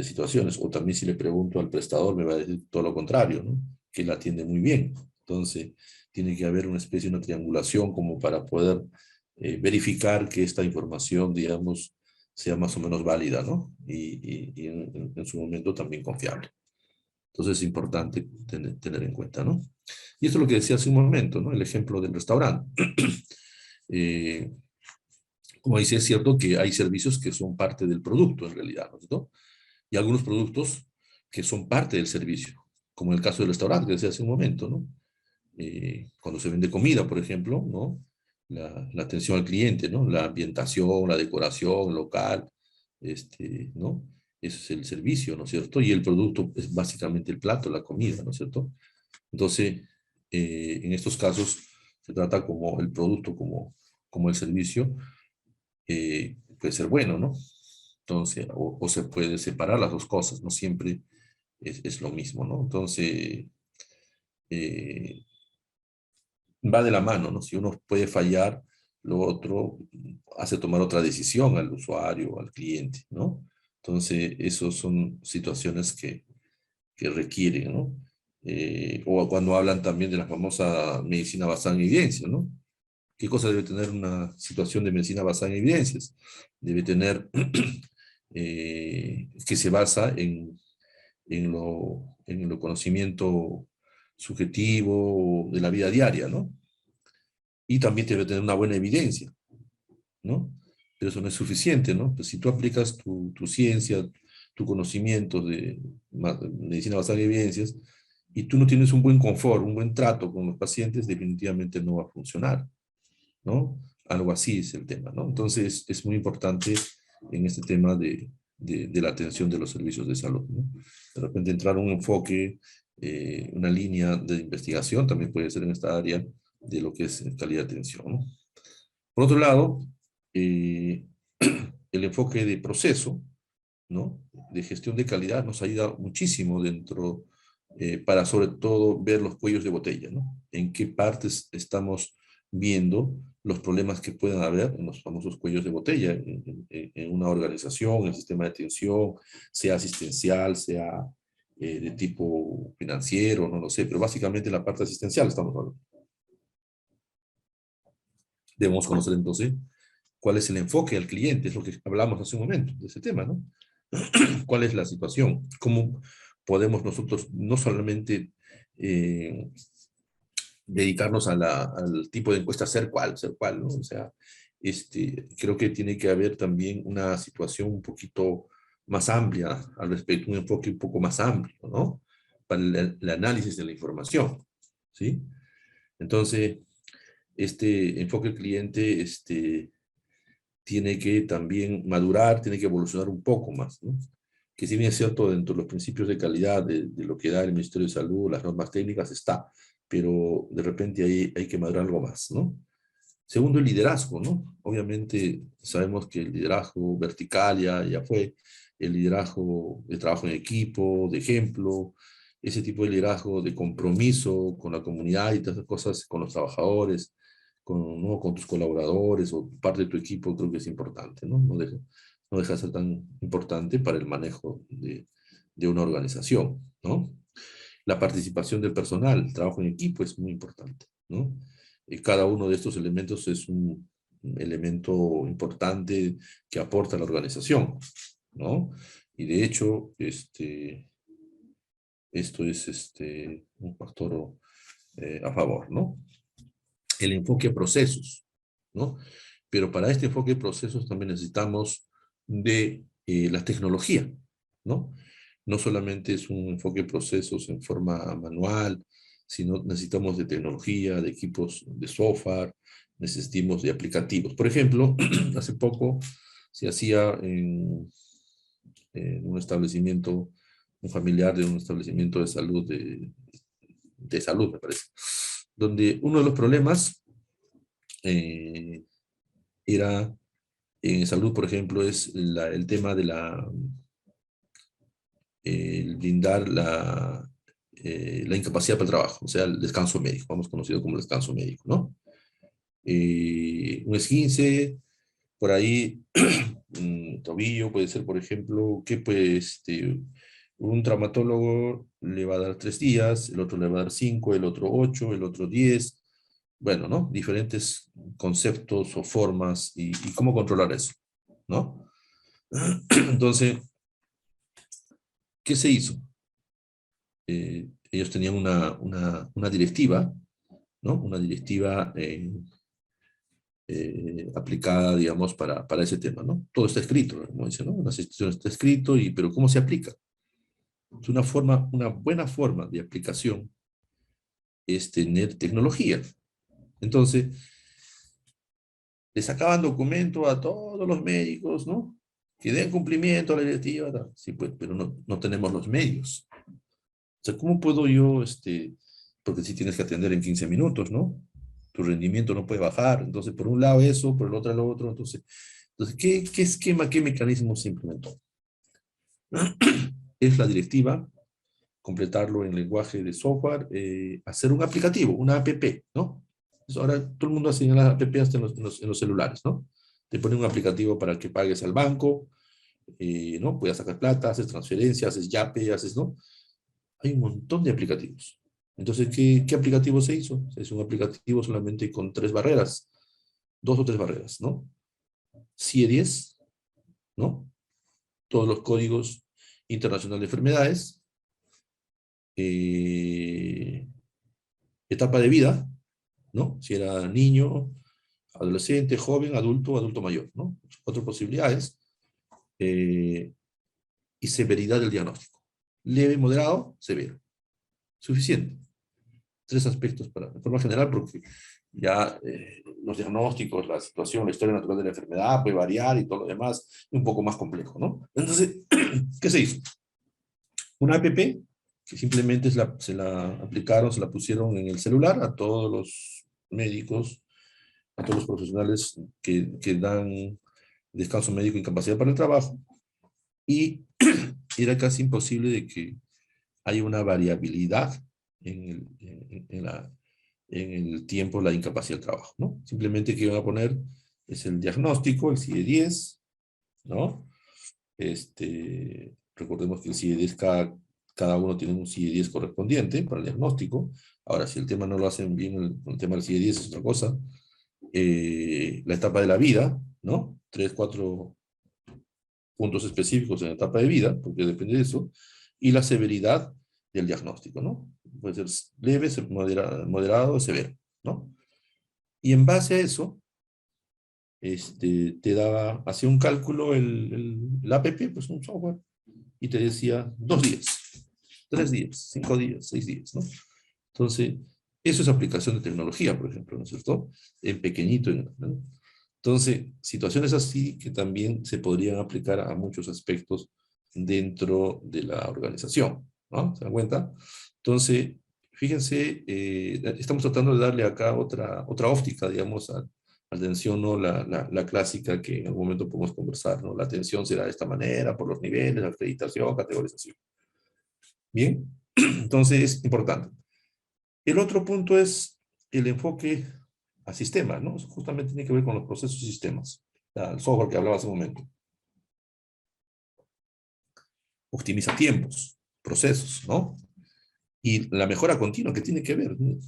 situaciones. O también si le pregunto al prestador me va a decir todo lo contrario, ¿no? Que él atiende muy bien. Entonces, tiene que haber una especie de una triangulación como para poder verificar que esta información, digamos, sea más o menos válida, ¿no? Y en su momento también confiable. Entonces es importante tener en cuenta, ¿no? Y esto es lo que decía hace un momento, ¿no? El ejemplo del restaurante. Eh, Como dice, es cierto que hay servicios que son parte del producto en realidad, ¿no es cierto? Y algunos productos que son parte del servicio, como en el caso del restaurante que decía hace un momento, ¿no? Cuando se vende comida, por ejemplo, ¿no? La atención al cliente, ¿no? La ambientación, la decoración local, ¿no? Ese es el servicio, ¿no es cierto? Y el producto es básicamente el plato, la comida, ¿no es cierto? Entonces, en estos casos se trata como el producto, como el servicio, puede ser bueno, ¿no? Entonces, o se puede separar las dos cosas, no siempre es lo mismo, ¿no? Entonces, eh, va de la mano, ¿no? Si uno puede fallar, lo otro hace tomar otra decisión al usuario, al cliente, ¿no? Entonces, esas son situaciones que requieren, ¿no? O cuando hablan también de la famosa medicina basada en evidencia, ¿no? ¿Qué cosa debe tener una situación de medicina basada en evidencias? Debe tener que se basa en lo conocimiento subjetivo de la vida diaria, ¿no? Y también debe tener una buena evidencia, ¿no? Pero eso no es suficiente, ¿no? Pues si tú aplicas tu ciencia, tu conocimiento de medicina basada en evidencias, y tú no tienes un buen confort, un buen trato con los pacientes, definitivamente no va a funcionar, ¿no? Algo así es el tema, ¿no? Entonces es muy importante en este tema de la atención de los servicios de salud, ¿no? De repente entrar un enfoque, una línea de investigación también puede ser en esta área de lo que es calidad de atención, ¿no? Por otro lado, eh, el enfoque de proceso, ¿no? De gestión de calidad nos ayuda muchísimo dentro, para sobre todo ver los cuellos de botella, ¿no? En qué partes estamos viendo los problemas que pueden haber en los famosos cuellos de botella en una organización, en el sistema de atención, sea asistencial, sea de tipo financiero, no lo sé, pero básicamente la parte asistencial estamos hablando. Debemos conocer entonces cuál es el enfoque al cliente, es lo que hablamos hace un momento de ese tema, ¿no? ¿Cuál es la situación? ¿Cómo podemos nosotros no solamente eh, dedicarnos al tipo de encuesta ser cual, ¿no? O sea, creo que tiene que haber también una situación un poquito más amplia al respecto, un enfoque un poco más amplio, ¿no? Para el análisis de la información, ¿sí? Entonces, este enfoque cliente, tiene que también madurar, tiene que evolucionar un poco más, ¿no? Que si bien es cierto, dentro de los principios de calidad de lo que da el Ministerio de Salud, las normas técnicas está, pero de repente hay que madurar algo más, ¿no? Segundo, el liderazgo, ¿no? Obviamente sabemos que el liderazgo vertical ya fue, el liderazgo de trabajo en equipo, de ejemplo, ese tipo de liderazgo de compromiso con la comunidad y todas esas cosas, con los trabajadores, ¿no? Con tus colaboradores o parte de tu equipo, creo que es importante, ¿no? No deja de ser tan importante para el manejo de una organización, ¿no? La participación del personal, el trabajo en equipo es muy importante, ¿no? Cada uno de estos elementos es un elemento importante que aporta a la organización, ¿no? Y de hecho, esto es un factor a favor, ¿no? El enfoque a procesos, ¿no? Pero para este enfoque de procesos también necesitamos de la tecnología, ¿no? No solamente es un enfoque de procesos en forma manual, sino necesitamos de tecnología, de equipos de software, necesitamos de aplicativos. Por ejemplo, hace poco se hacía en un establecimiento, un familiar de un establecimiento de salud, de salud, me parece, donde uno de los problemas eh, era en salud, por ejemplo, es el tema de el brindar la incapacidad para el trabajo, o sea, el descanso médico, vamos conocido como el descanso médico, ¿no? Un esguince, por ahí, un tobillo, puede ser, por ejemplo, que pues un traumatólogo le va a dar 3 días, el otro le va a dar 5, el otro 8, el otro 10, bueno, ¿no? Diferentes conceptos o formas y cómo controlar eso, ¿no? Entonces, ¿qué se hizo? Ellos tenían una directiva, ¿no? Una directiva aplicada, digamos, para ese tema, ¿no? Todo está escrito, como dice, ¿no? En las instituciones está escrito, pero ¿cómo se aplica? Es una buena forma de aplicación es tener tecnología. Entonces, le sacaban documento a todos los médicos, ¿no? Que den cumplimiento a la directiva. ¿No? Sí, pues, pero no tenemos los medios. O sea, ¿cómo puedo yo, porque si tienes que atender en 15 minutos, ¿no? Tu rendimiento no puede bajar. Entonces, por un lado eso, por el otro lo otro. Entonces ¿qué esquema, qué mecanismo se implementó? Es la directiva, completarlo en lenguaje de software, hacer un aplicativo, una app, ¿no? Entonces, ahora todo el mundo hace las app hasta en los celulares, ¿no? Te pone un aplicativo para que pagues al banco, ¿no? Puedes sacar plata, haces transferencias, haces Yape, haces, ¿no? Hay un montón de aplicativos. Entonces, ¿qué aplicativo se hizo? Se hizo un aplicativo solamente con 3 barreras, 2 o 3 barreras, ¿no? CIE-10, ¿no? Todos los códigos internacionales de enfermedades, eh, etapa de vida, ¿no? Si era niño, adolescente, joven, adulto, adulto mayor, ¿no? 4 posibilidades. eh, y severidad del diagnóstico. Leve, moderado, severo. Suficiente. 3 aspectos de forma general, porque ya los diagnósticos, la situación, la historia natural de la enfermedad puede variar y todo lo demás es un poco más complejo, ¿no? Entonces, ¿qué se hizo? Una app que simplemente se la aplicaron, se la pusieron en el celular a todos los médicos, a todos los profesionales que dan descanso médico e incapacidad para el trabajo, y era casi imposible de que haya una variabilidad en el tiempo de la incapacidad del trabajo, ¿no? Simplemente que iban a poner es el diagnóstico, el CIE-10, ¿no? Recordemos que el CIE-10, cada uno tiene un CIE-10 correspondiente para el diagnóstico. Ahora, si el tema no lo hacen bien, el tema del CIE-10 es otra cosa. La etapa de la vida, ¿no? 3, 4 puntos específicos en la etapa de vida, porque depende de eso, y la severidad del diagnóstico, ¿no? Puede ser leve, moderado o severo, ¿no? Y en base a eso, te daba, hacía un cálculo el app, pues un software, y te decía 2 días, 3 días, 5 días, 6 días, ¿no? Entonces, eso es aplicación de tecnología, por ejemplo, ¿no es cierto? En pequeñito, ¿no? Entonces, situaciones así que también se podrían aplicar a muchos aspectos dentro de la organización, ¿no? ¿Se dan cuenta? Entonces, fíjense, estamos tratando de darle acá otra óptica, digamos, a la atención, ¿no? La clásica que en algún momento podemos conversar, ¿no? La atención será de esta manera, por los niveles, acreditación, categorización. Bien, entonces es importante. El otro punto es el enfoque a sistemas, ¿no? Eso justamente tiene que ver con los procesos y sistemas. El software que hablaba hace un momento. Optimiza tiempos, procesos, ¿no? Y la mejora continua que tiene que ver, ¿no?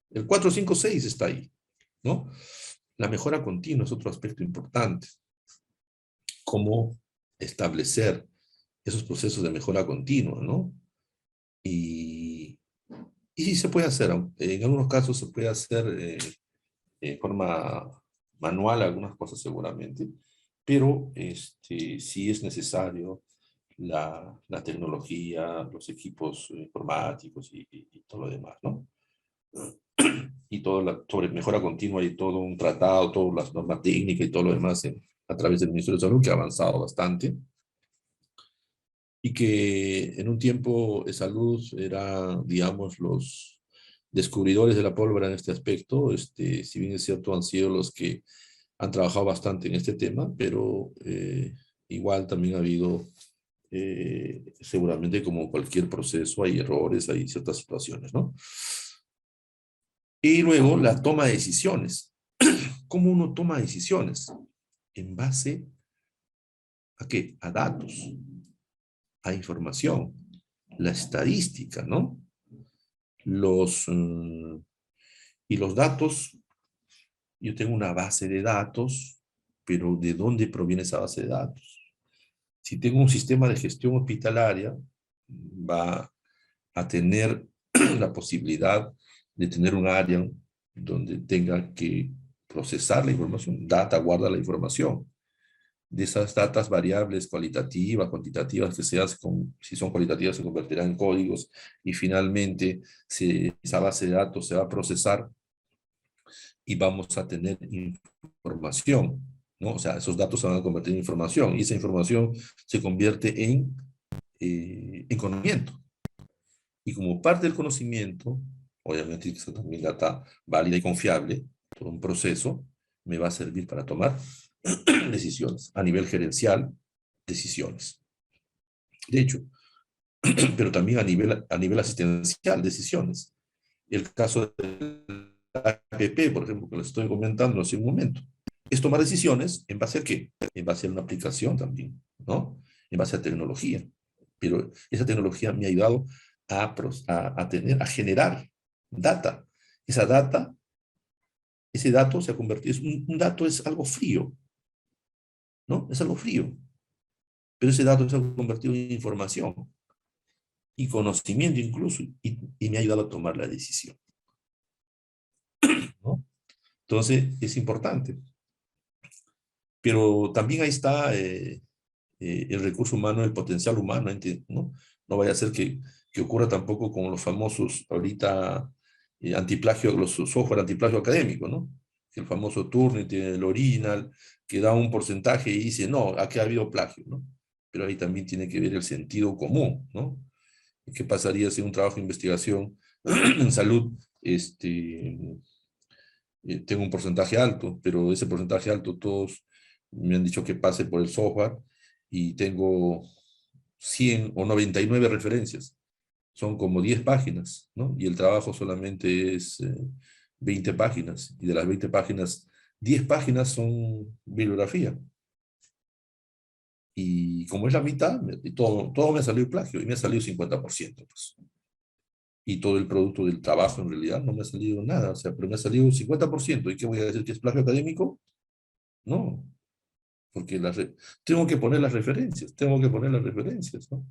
El 456 está ahí, ¿no? La mejora continua es otro aspecto importante. Cómo establecer esos procesos de mejora continua, ¿no? Y, y sí se puede hacer, en algunos casos se puede hacer de forma manual, algunas cosas seguramente, pero sí es necesario la tecnología, los equipos informáticos y todo lo demás, ¿no? Y sobre mejora continua y todo un tratado, todas las normas técnicas y todo lo demás a través del Ministerio de Salud, que ha avanzado bastante, y que en un tiempo de salud era, digamos, los descubridores de la pólvora en este aspecto. Si bien es cierto, han sido los que han trabajado bastante en este tema, pero igual también ha habido, seguramente como cualquier proceso, hay errores, hay ciertas situaciones, ¿no? Y luego la toma de decisiones. ¿Cómo uno toma decisiones? En base a qué? A datos, a información, la estadística, ¿no? Los, y los datos, yo tengo una base de datos, pero ¿de dónde proviene esa base de datos? Si tengo un sistema de gestión hospitalaria, va a tener la posibilidad de tener un área donde tenga que procesar la información. Data guarda la información. de esas datas variables cualitativas, cuantitativas, que se hace si son cualitativas se convertirán en códigos y finalmente esa base de datos se va a procesar y vamos a tener información, ¿no? O sea, esos datos se van a convertir en información y esa información se convierte en conocimiento. Y como parte del conocimiento, obviamente tiene que ser también data válida y confiable, todo un proceso, me va a servir para tomar decisiones. A nivel gerencial, decisiones. De hecho, pero también a nivel asistencial, decisiones. El caso del APP, por ejemplo, que les estoy comentando hace un momento, es tomar decisiones en base a qué? En base a una aplicación también, ¿no? En base a tecnología. Pero esa tecnología me ha ayudado a generar data. Esa data, ese dato se ha convertido, un dato es algo frío, ¿no? Es algo frío. Pero ese dato se ha convertido en información y conocimiento incluso, y me ha ayudado a tomar la decisión, ¿no? Entonces, es importante. Pero también ahí está el recurso humano, el potencial humano, ¿no? No vaya a ser que ocurra tampoco con los famosos ahorita antiplagio, los software antiplagio académico, ¿no? El famoso Turnitin, el Original, que da un porcentaje y dice, no, aquí ha habido plagio, ¿no? Pero ahí también tiene que ver el sentido común, ¿no? ¿Qué pasaría si un trabajo de investigación en salud tengo un porcentaje alto, pero ese porcentaje alto todos me han dicho que pase por el software y tengo 100 o 99 referencias? Son como 10 páginas, ¿no? Y el trabajo solamente es 20 páginas. Y de las 20 páginas, 10 páginas son bibliografía. Y como es la mitad, todo me ha salido plagio y me ha salido 50%, pues. Y todo el producto del trabajo en realidad no me ha salido nada, o sea, pero me ha salido un 50%. ¿Y qué voy a decir que es plagio académico? No, porque tengo que poner las referencias, ¿no?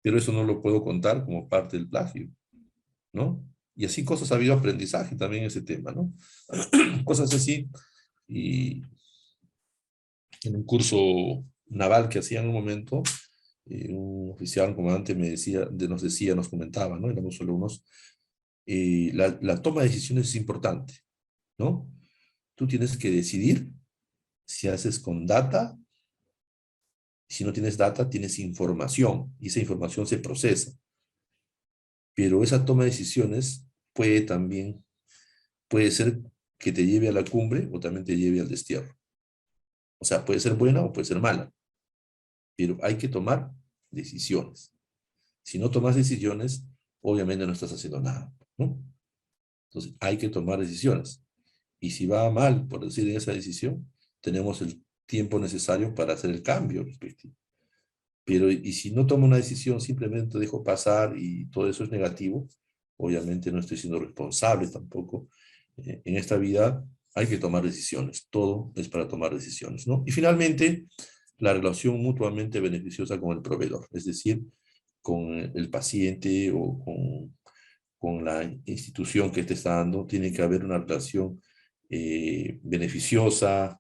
Pero eso no lo puedo contar como parte del plagio, ¿no? Y así cosas, ha habido aprendizaje también en ese tema, ¿no? Cosas así. Y en un curso naval que hacía en un momento, un oficial, un comandante nos comentaba, ¿no? Éramos alumnos, la toma de decisiones es importante, ¿no? Tú tienes que decidir si haces con data. Si no tienes data, tienes información y esa información se procesa. Pero esa toma de decisiones puede ser que te lleve a la cumbre o también te lleve al destierro. O sea, puede ser buena o puede ser mala, pero hay que tomar decisiones. Si no tomas decisiones, obviamente no estás haciendo nada, ¿no? Entonces, hay que tomar decisiones. Y si va mal, por decir, en esa decisión, tenemos el tiempo necesario para hacer el cambio respectivo. Pero, y si no tomo una decisión, simplemente dejo pasar y todo eso es negativo, obviamente no estoy siendo responsable tampoco. En esta vida hay que tomar decisiones, todo es para tomar decisiones, ¿no? Y finalmente, la relación mutuamente beneficiosa con el proveedor, es decir, con el paciente o con la institución que te está dando, tiene que haber una relación beneficiosa,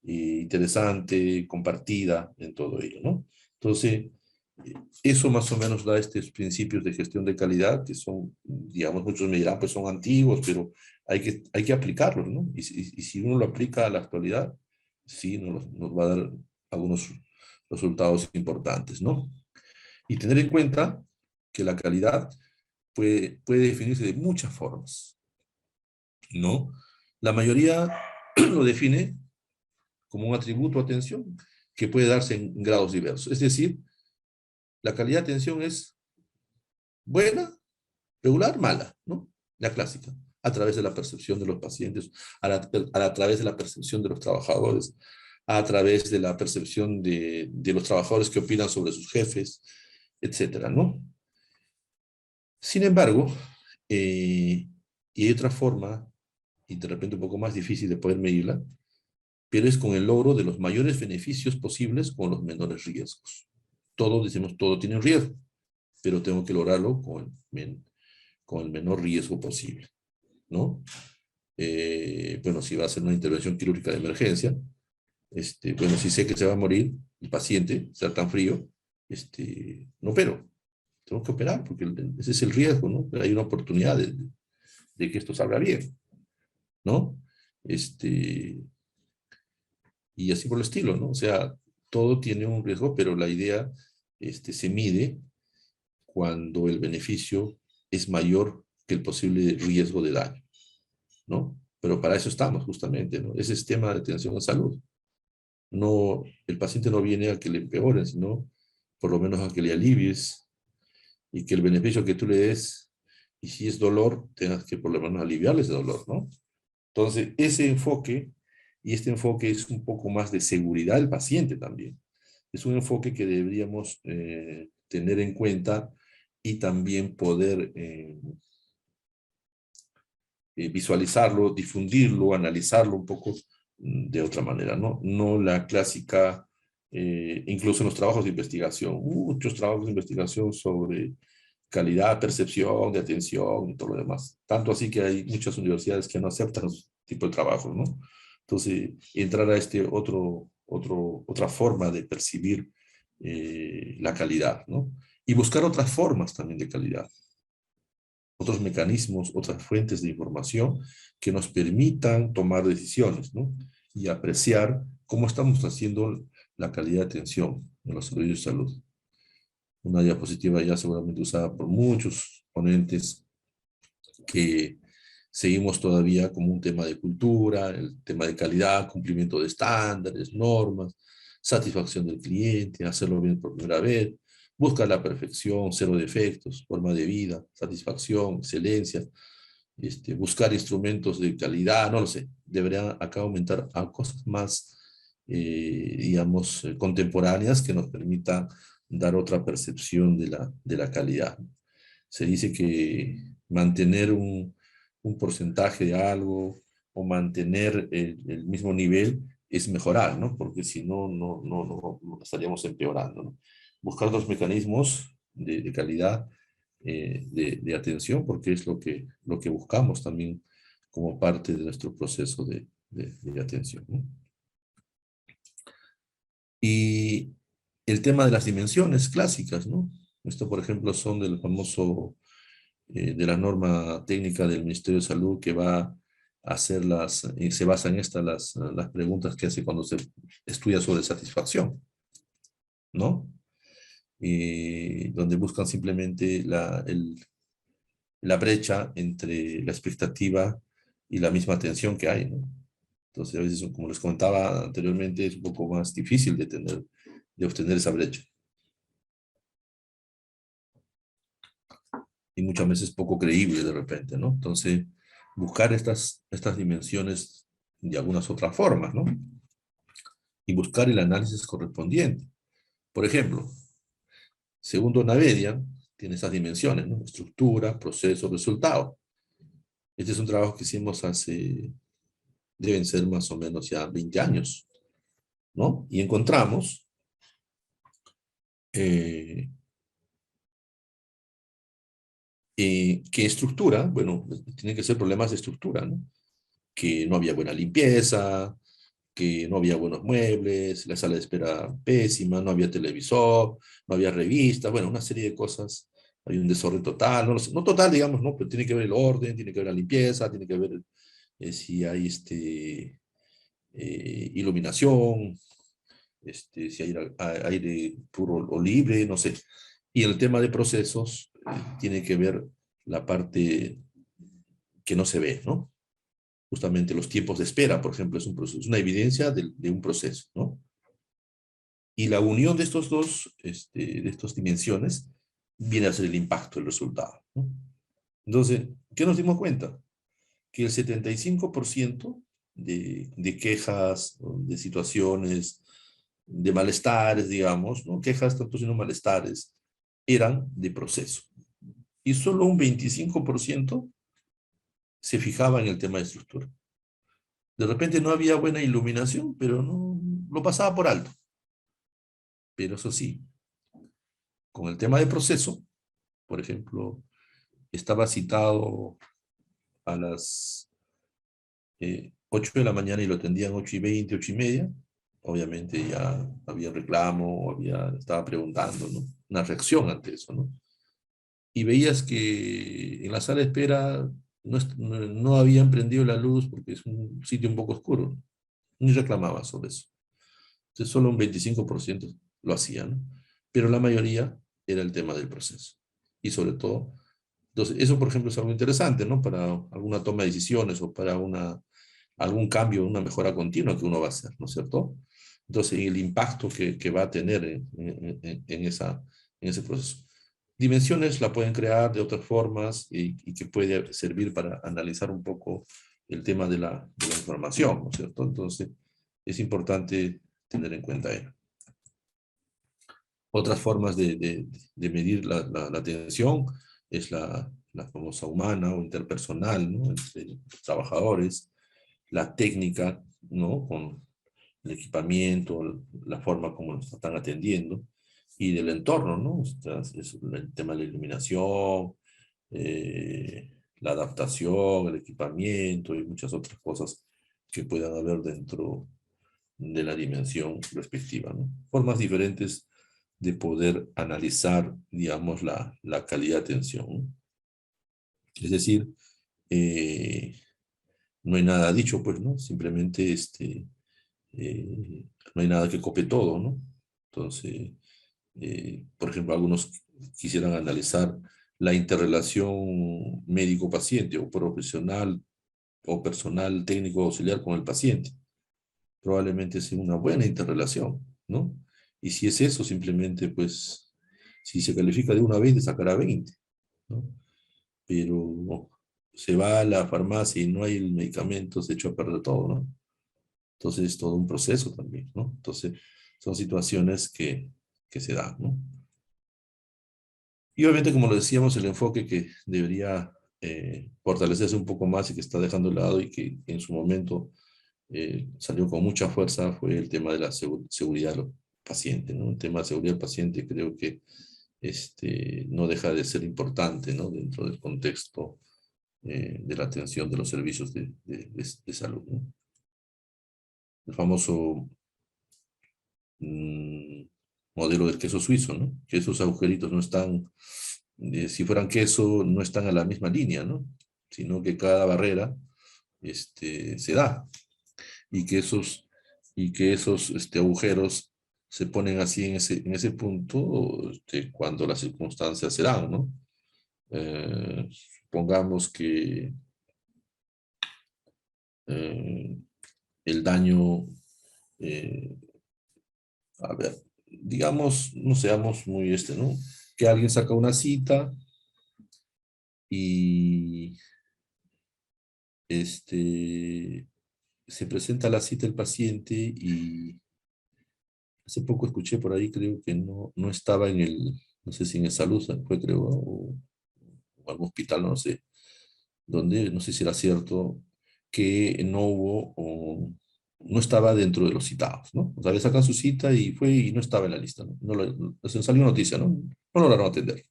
interesante, compartida en todo ello, ¿no? Entonces, eso más o menos da estos principios de gestión de calidad, que son, digamos, muchos me dirán, pues son antiguos, pero hay que aplicarlos, ¿no? Y si uno lo aplica a la actualidad, sí, nos va a dar algunos resultados importantes, ¿no? Y tener en cuenta que la calidad puede definirse de muchas formas, ¿no? La mayoría lo define como un atributo o atención que puede darse en grados diversos. Es decir, la calidad de atención es buena, regular, mala, ¿no? La clásica, a través de la percepción de los pacientes, a través de la percepción de los trabajadores, a través de la percepción de los trabajadores que opinan sobre sus jefes, etcétera, ¿no? Sin embargo, y hay otra forma, y de repente un poco más difícil de poder medirla, pero es con el logro de los mayores beneficios posibles con los menores riesgos. Todos decimos, todo tiene un riesgo, pero tengo que lograrlo con el menor riesgo posible, ¿no? Bueno, si va a ser una intervención quirúrgica de emergencia, Bueno, si sé que se va a morir el paciente, ser tan frío, no opero. Tengo que operar porque ese es el riesgo, ¿no? Pero hay una oportunidad de que esto salga bien, ¿no? Este, y así por el estilo, ¿no? O sea, todo tiene un riesgo, pero la idea se mide cuando el beneficio es mayor que el posible riesgo de daño, ¿no? Pero para eso estamos justamente, ¿no? Ese es tema de atención a salud. No, el paciente no viene a que le empeoren, sino por lo menos a que le alivies y que el beneficio que tú le des, y si es dolor, tengas que por lo menos aliviarle ese dolor, ¿no? Entonces, ese enfoque, y este enfoque es un poco más de seguridad del paciente también. Es un enfoque que deberíamos tener en cuenta y también poder visualizarlo, difundirlo, analizarlo un poco de otra manera, ¿no? No la clásica, incluso en los trabajos de investigación, muchos trabajos de investigación sobre calidad, percepción, de atención y todo lo demás. Tanto así que hay muchas universidades que no aceptan ese tipo de trabajos, ¿no? Entonces, entrar a otra forma de percibir la calidad, ¿no? Y buscar otras formas también de calidad, otros mecanismos, otras fuentes de información que nos permitan tomar decisiones, ¿no? Y apreciar cómo estamos haciendo la calidad de atención en los servicios de salud. Una diapositiva ya seguramente usada por muchos ponentes que seguimos todavía como un tema de cultura, el tema de calidad, cumplimiento de estándares, normas, satisfacción del cliente, hacerlo bien por primera vez, buscar la perfección, cero defectos, forma de vida, satisfacción, excelencia, buscar instrumentos de calidad, no lo sé, debería acá aumentar a cosas más, digamos, contemporáneas que nos permitan dar otra percepción de la calidad. Se dice que mantener un porcentaje de algo o mantener el mismo nivel es mejorar, ¿no? Porque si no, no estaríamos empeorando, ¿no? Buscar otros mecanismos de calidad, de atención, porque es lo que buscamos también como parte de nuestro proceso de atención, ¿no? Y el tema de las dimensiones clásicas, ¿no? Esto, por ejemplo, son del famoso de la norma técnica del Ministerio de Salud que va a hacer se basa en estas las preguntas que hace cuando se estudia sobre satisfacción, ¿no? Donde buscan simplemente la brecha entre la expectativa y la misma atención que hay, ¿no? Entonces, a veces, como les comentaba anteriormente, es un poco más difícil de obtener esa brecha. Y muchas veces poco creíble de repente, ¿no? Entonces, buscar estas dimensiones de algunas otras formas, ¿no? Y buscar el análisis correspondiente. Por ejemplo, segundo Navedian tiene esas dimensiones, ¿no? Estructura, proceso, resultado. Este es un trabajo que hicimos deben ser más o menos ya 20 años, ¿no? Y encontramos eh, que estructura, bueno, tienen que ser problemas de estructura, ¿no? Que no había buena limpieza, que no había buenos muebles, la sala de espera pésima, no había televisor, no había revista, bueno, una serie de cosas. Hay un desorden total, no, no total, digamos, ¿no? Pero tiene que ver el orden, tiene que ver la limpieza, tiene que ver si hay iluminación, si hay aire puro o libre, no sé. Y el tema de procesos tiene que ver la parte que no se ve, ¿no? Justamente los tiempos de espera, por ejemplo, es un proceso, es una evidencia de un proceso, ¿no? Y la unión de de estas dimensiones viene a ser el impacto, el resultado, ¿no? Entonces, ¿qué nos dimos cuenta? Que el 75% de quejas, de situaciones, de malestares, digamos, no quejas tanto sino malestares, eran de proceso. Y solo un 25% se fijaba en el tema de estructura. De repente no había buena iluminación, pero no lo pasaba por alto. Pero eso sí, con el tema de proceso, por ejemplo, estaba citado a las 8 de la mañana y lo atendían 8:20, 8:30, obviamente ya había reclamo, estaba preguntando, ¿no? Una reacción ante eso, ¿no? Y veías que en la sala de espera no habían prendido la luz porque es un sitio un poco oscuro, ni reclamaba sobre eso. Entonces solo un 25% lo hacían, ¿no? Pero la mayoría era el tema del proceso. Y sobre todo, entonces eso por ejemplo es algo interesante, ¿no? Para alguna toma de decisiones o para algún cambio, una mejora continua que uno va a hacer, ¿no es cierto? Entonces el impacto que va a tener en ese proceso. Dimensiones la pueden crear de otras formas y que puede servir para analizar un poco el tema de la información, ¿no es cierto? Entonces es importante tener en cuenta ello. Otras formas de medir la atención es la famosa humana o interpersonal, ¿no? Entre trabajadores, la técnica, ¿no? Con el equipamiento, la forma como nos están atendiendo y del entorno, ¿no? O sea, es el tema de la iluminación, la adaptación, el equipamiento y muchas otras cosas que puedan haber dentro de la dimensión respectiva, ¿no? Formas diferentes de poder analizar, digamos, la calidad de atención, ¿no? Es decir, eh, no hay nada dicho, pues, ¿no? Simplemente no hay nada que copie todo, ¿no? Entonces, por ejemplo, algunos quisieran analizar la interrelación médico-paciente o profesional o personal técnico auxiliar con el paciente. Probablemente sea una buena interrelación, ¿no? Y si es eso, simplemente, pues, si se califica de una 20, sacará 20, ¿no? Pero se va a la farmacia y no hay el medicamento, se echó a perder todo, ¿no? Entonces es todo un proceso también, ¿no? Entonces son situaciones que se dan, ¿no? Y obviamente, como lo decíamos, el enfoque que debería fortalecerse un poco más y que está dejando de lado y que en su momento salió con mucha fuerza fue el tema de la seguridad del paciente, ¿no? El tema de seguridad del paciente creo que no deja de ser importante, ¿no? Dentro del contexto de la atención de los servicios de salud, ¿no? El famoso mm, modelo del queso suizo, ¿no? Que esos agujeritos no están, si fueran queso, no están a la misma línea, ¿no? Sino que cada barrera se da y que esos agujeros se ponen así en ese punto cuando las circunstancias se dan, ¿no? Supongamos que eh, el daño, eh, a ver, digamos, no seamos muy ¿no? Que alguien saca una cita y se presenta a la cita el paciente y hace poco escuché por ahí, creo que no estaba no sé si en el salud fue, creo, o algún hospital, no sé, donde no sé si era cierto que no hubo o no estaba dentro de los citados, ¿no? O sea, le sacan su cita y fue y no estaba en la lista, ¿no? Se salió noticia, ¿no? No lograron atender.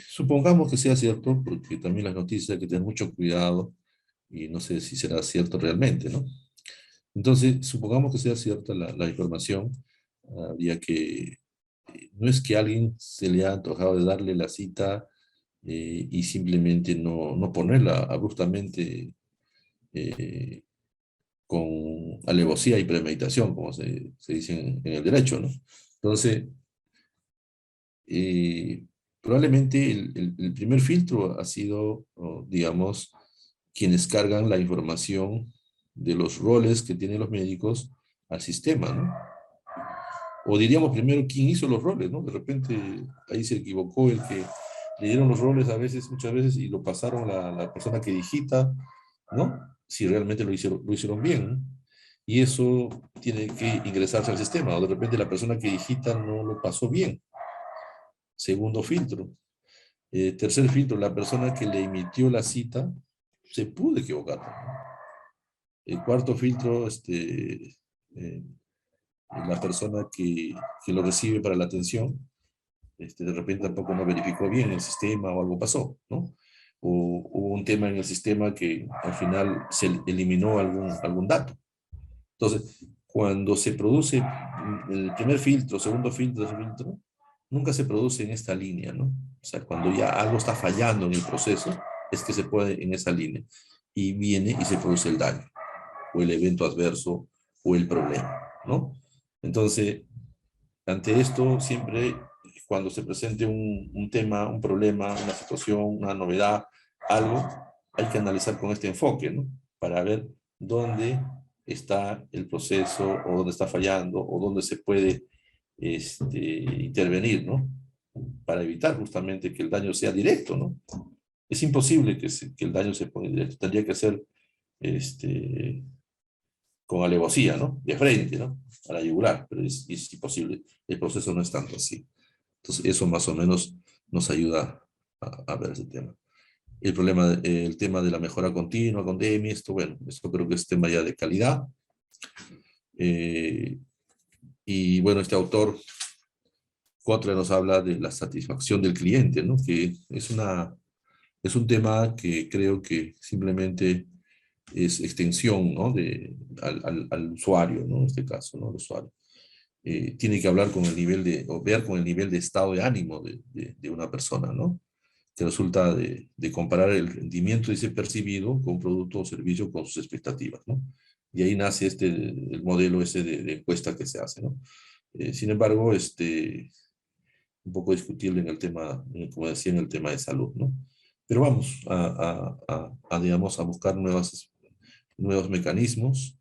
Supongamos que sea cierto, porque también las noticias hay que tener mucho cuidado y no sé si será cierto realmente, ¿no? Entonces, supongamos que sea cierta la información, habría que, no es que a alguien se le ha antojado de darle la cita y simplemente no ponerla abruptamente eh, con alevosía y premeditación, como se dice en el derecho, ¿no? Entonces, eh, probablemente el primer filtro ha sido, digamos, quienes cargan la información de los roles que tienen los médicos al sistema, ¿no? O diríamos primero quién hizo los roles, ¿no? De repente ahí se equivocó el que le dieron los roles muchas veces, y lo pasaron la persona que digita, ¿no? Si realmente lo hicieron bien, ¿no? Y eso tiene que ingresarse al sistema, o de repente la persona que digita no lo pasó bien. Segundo filtro. Tercer filtro, la persona que le emitió la cita se pudo equivocar, ¿no? El cuarto filtro, la persona que lo recibe para la atención, de repente tampoco no verificó bien el sistema o algo pasó, ¿no? O hubo un tema en el sistema que al final se eliminó algún dato. Entonces, cuando se produce el primer filtro, segundo filtro, tercer filtro, nunca se produce en esta línea, ¿no? O sea, cuando ya algo está fallando en el proceso, es que se puede en esa línea. Y viene y se produce el daño, o el evento adverso, o el problema, ¿no? Entonces, ante esto, siempre cuando se presente un tema, un problema, una situación, una novedad, algo, hay que analizar con este enfoque, ¿no? Para ver dónde está el proceso, o dónde está fallando, o dónde se puede intervenir, ¿no? Para evitar justamente que el daño sea directo, ¿no? Es imposible que el daño se ponga directo. Tendría que ser este, con alevosía, ¿no? De frente, ¿no? A la yugular, pero es imposible. El proceso no es tanto así. Entonces, eso más o menos nos ayuda a ver ese tema. El tema de la mejora continua con DEMI, esto, bueno, esto creo que es tema ya de calidad. Eh, y bueno, este autor, Kotler, nos habla de la satisfacción del cliente, ¿no? Que es un tema que creo que simplemente es extensión, ¿no? Al usuario, ¿no? En este caso, ¿no? Al usuario. Tiene que hablar con el nivel o ver con el nivel de estado de ánimo de una persona, ¿no? Que resulta de comparar el rendimiento de ese percibido con un producto o servicio con sus expectativas, ¿no? Y ahí nace el modelo ese de encuesta que se hace, ¿no? Sin embargo, un poco discutible en el tema, como decía, en el tema de salud, ¿no? Pero vamos digamos, a buscar nuevos mecanismos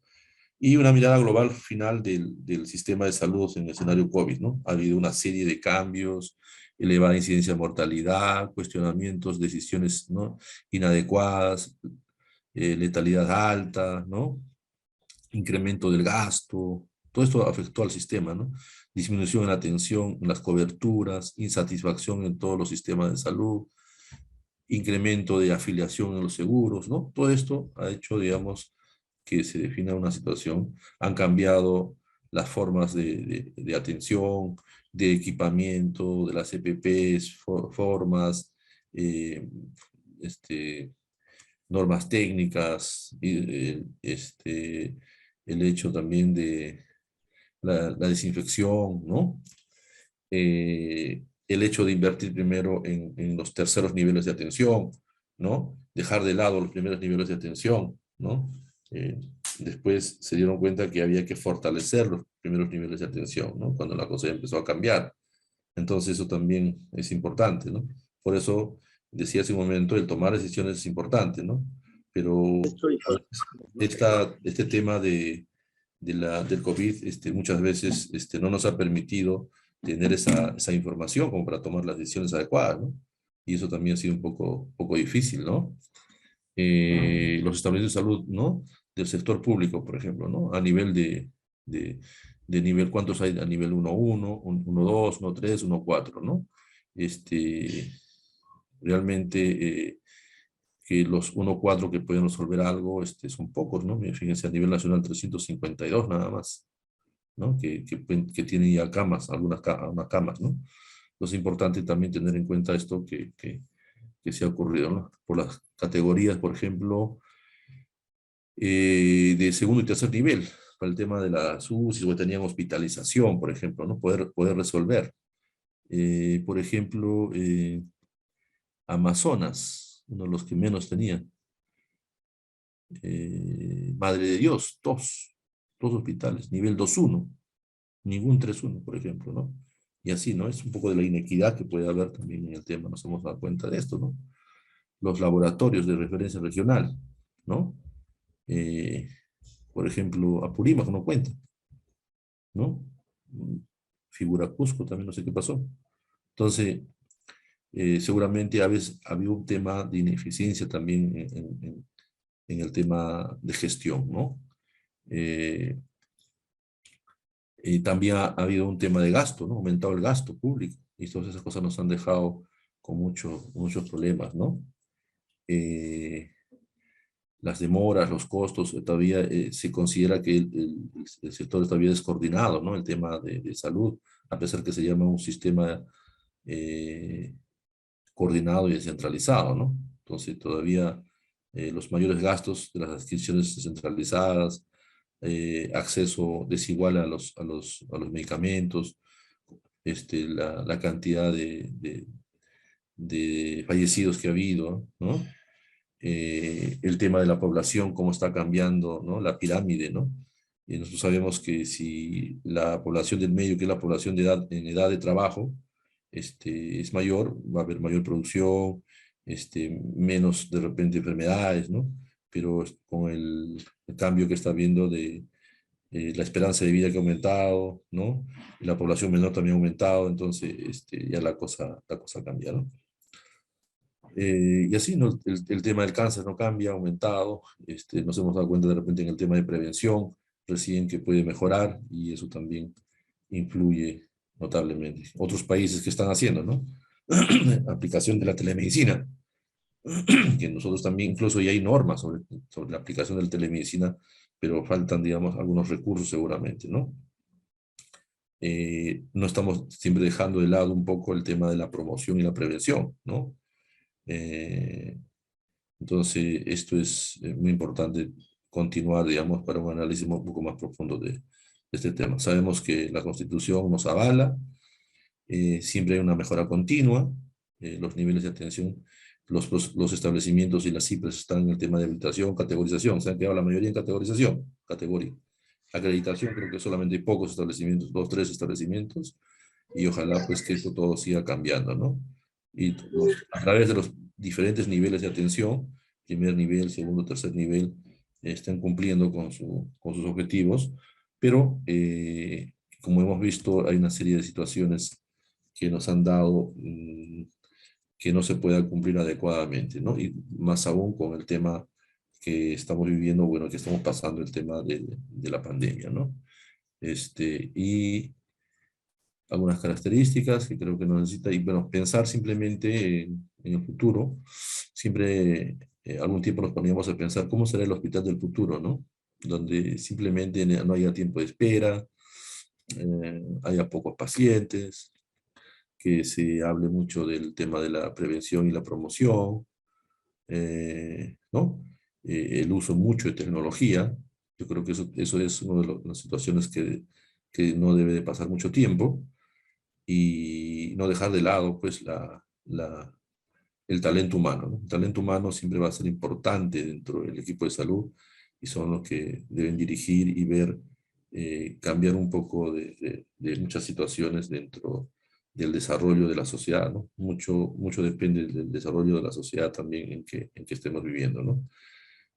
y una mirada global final del sistema de salud en el escenario COVID, ¿no? Ha habido una serie de cambios, elevada incidencia de mortalidad, cuestionamientos, decisiones, ¿no? Inadecuadas, letalidad alta, ¿no? Incremento del gasto, todo esto afectó al sistema, ¿no? Disminución en la atención, en las coberturas, insatisfacción en todos los sistemas de salud, incremento de afiliación en los seguros, ¿no? Todo esto ha hecho, digamos, que se defina una situación. Han cambiado las formas de atención, de equipamiento, de las EPPs, formas, eh, este, normas técnicas, el hecho también de la desinfección, ¿no? El hecho de invertir primero en los terceros niveles de atención, ¿no? Dejar de lado los primeros niveles de atención, ¿no? Eh, Después se dieron cuenta que había que fortalecer los primeros niveles de atención, ¿no? Cuando la cosa empezó a cambiar. Entonces eso también es importante, ¿no? Por eso decía hace un momento, el tomar decisiones es importante, ¿no? Pero este tema del COVID muchas veces no nos ha permitido tener esa información como para tomar las decisiones adecuadas, ¿no? Y eso también ha sido un poco difícil, ¿no? Los establecimientos de salud, ¿no? Del sector público, por ejemplo, ¿no? A nivel de, de nivel, ¿cuántos hay a nivel 1.1, 1.2, 1.3, 1.4, ¿no? Este, realmente que los 1.4 que pueden resolver algo son pocos, ¿no? Fíjense, a nivel nacional 352 nada más, ¿no? Que tienen ya camas, algunas camas, ¿no? Entonces es importante también tener en cuenta esto que se ha ocurrido, ¿no? Por las categorías, por ejemplo, de segundo y tercer nivel, para el tema de las UCI, o tenían hospitalización, por ejemplo, ¿no? Poder resolver. Por ejemplo, Amazonas, uno de los que menos tenían. Madre de Dios, dos hospitales, nivel 2.1, ningún 3.1, por ejemplo, ¿no? Y así, ¿no? Es un poco de la inequidad que puede haber también en el tema, nos hemos dado cuenta de esto, ¿no? Los laboratorios de referencia regional, ¿no? Eh, por ejemplo, Apurímac no cuenta, ¿no? Figura Cusco, también no sé qué pasó. Entonces, seguramente a veces había un tema de ineficiencia también en el tema de gestión, ¿no? Eh, También ha habido un tema de gasto, ¿no? Ha aumentado el gasto público y todas esas cosas nos han dejado con muchos problemas, ¿no? Eh, las demoras, los costos, todavía se considera que el sector está todavía descoordinado, ¿no? El tema de salud, a pesar que se llama un sistema eh, coordinado y descentralizado, ¿no? Entonces todavía los mayores gastos de las adquisiciones descentralizadas, acceso desigual a los medicamentos, la cantidad de fallecidos que ha habido, ¿no? El tema de la población, cómo está cambiando, ¿no? La pirámide, ¿no? Y nosotros sabemos que si la población del medio, que es la población en edad de trabajo, es mayor, va a haber mayor producción, menos de repente enfermedades, ¿no? Pero con el cambio que está habiendo de la esperanza de vida que ha aumentado, ¿no? Y la población menor también ha aumentado, entonces ya la cosa cambia, ¿no? Y así, ¿no? El tema del cáncer no cambia, ha aumentado. Nos hemos dado cuenta de repente en el tema de prevención, recién que puede mejorar y eso también influye notablemente. Otros países que están haciendo, ¿no? Aplicación de la telemedicina, que nosotros también, incluso ya hay normas sobre la aplicación de la telemedicina, pero faltan, digamos, algunos recursos seguramente, ¿no? No estamos siempre dejando de lado un poco el tema de la promoción y la prevención, ¿no? Eh, Entonces, esto es muy importante continuar, digamos, para un análisis un poco más profundo de este tema. Sabemos que la Constitución nos avala, siempre hay una mejora continua, los niveles de atención, los establecimientos y las cifras están en el tema de habilitación, categorización, se han quedado la mayoría en categorización, categoría. Acreditación, creo que solamente hay pocos establecimientos, dos, tres establecimientos, y ojalá pues que esto todo siga cambiando, ¿no? Y a través de los diferentes niveles de atención, primer nivel, segundo, tercer nivel, estén cumpliendo con sus objetivos, pero como hemos visto, hay una serie de situaciones que nos han dado que no se pueda cumplir adecuadamente, ¿no? Y más aún con el tema que estamos viviendo, bueno, que estamos pasando el tema de la pandemia, ¿no? Y algunas características que creo que no necesita, y bueno, pensar simplemente en el futuro, siempre algún tiempo nos poníamos a pensar cómo será el hospital del futuro, ¿no? Donde simplemente no haya tiempo de espera, haya pocos pacientes, que se hable mucho del tema de la prevención y la promoción, ¿no? El uso mucho de tecnología. Yo creo que eso es una de las situaciones que no debe de pasar mucho tiempo y no dejar de lado, pues, el talento humano, ¿no? El talento humano siempre va a ser importante dentro del equipo de salud y son los que deben dirigir y ver, cambiar un poco de muchas situaciones dentro del desarrollo de la sociedad, ¿no? Mucho depende del desarrollo de la sociedad también en que estemos viviendo, ¿no?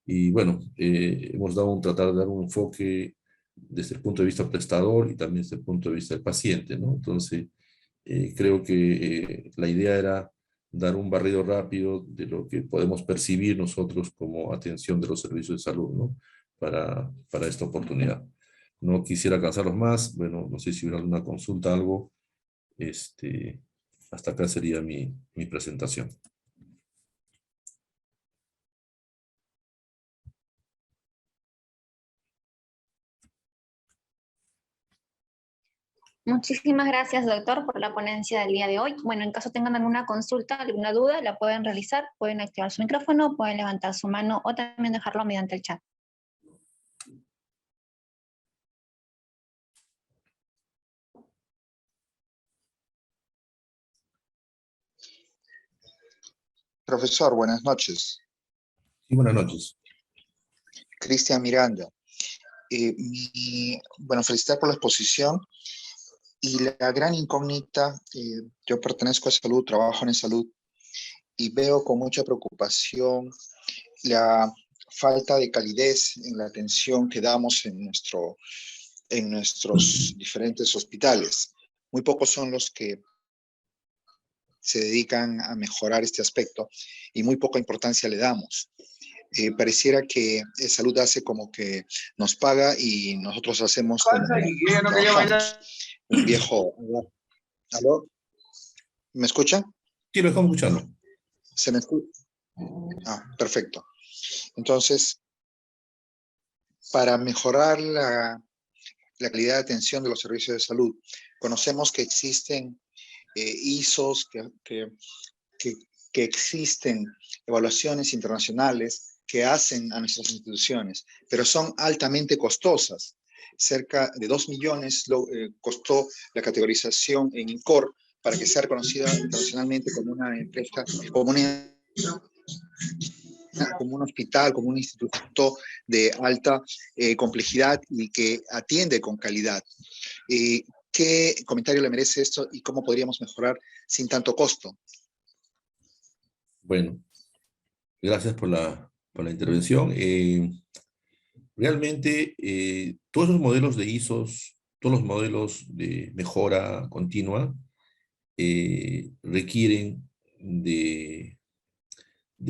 Y bueno, hemos tratar de dar un enfoque desde el punto de vista prestador y también desde el punto de vista del paciente, ¿no? Entonces, creo que la idea era dar un barrido rápido de lo que podemos percibir nosotros como atención de los servicios de salud, ¿no? Para esta oportunidad. No quisiera cansarlos más, bueno, no sé si hubiera alguna consulta, algo, este, hasta acá sería mi presentación. Muchísimas gracias, doctor, por la ponencia del día de hoy. Bueno, en caso tengan alguna consulta, alguna duda, la pueden realizar, pueden activar su micrófono, pueden levantar su mano o también dejarlo mediante el chat. Profesor, buenas noches. Sí, buenas noches. Cristian Miranda. Bueno, felicitar por la exposición. Y la gran incógnita, yo pertenezco a salud, trabajo en salud, y veo con mucha preocupación la falta de calidez en la atención que damos en nuestros diferentes hospitales. Muy pocos son los que se dedican a mejorar este aspecto y muy poca importancia le damos. Pareciera que salud hace como que nos paga y nosotros hacemos como trabajamos. Un viejo... ¿Aló? ¿Me escucha? Sí, lo estamos escuchando. ¿Se me escucha? Ah, perfecto. Entonces, para mejorar la calidad de atención de los servicios de salud, conocemos que existen ISOs, que existen evaluaciones internacionales que hacen a nuestras instituciones, pero son altamente costosas. Cerca de 2 millones costó la categorización en INCOR para que sea reconocida internacionalmente como una empresa, como un hospital, como un instituto de alta complejidad y que atiende con calidad. ¿Qué comentario le merece esto y cómo podríamos mejorar sin tanto costo? Bueno, gracias por la intervención. Realmente, todos los modelos de ISOs, todos los modelos de mejora continua requieren de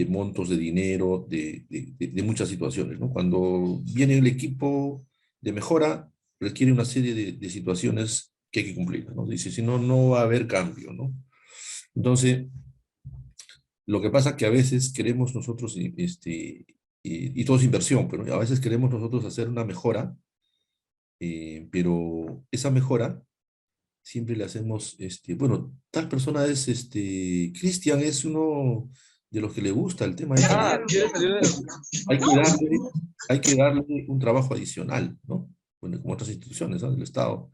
montos de dinero, de muchas situaciones, ¿no? Cuando viene el equipo de mejora, requiere una serie de situaciones que hay que cumplir, ¿no? Dice, si no, no va a haber cambio, ¿no? Entonces, lo que pasa es que a veces queremos nosotros, y todo es inversión, pero a veces queremos nosotros hacer una mejora, pero esa mejora siempre le hacemos, bueno, tal persona es, Cristian es uno de los que le gusta el tema de calidad. Hay que darle, hay que darle un trabajo adicional, ¿no? Bueno, como otras instituciones, ¿no? Del Estado,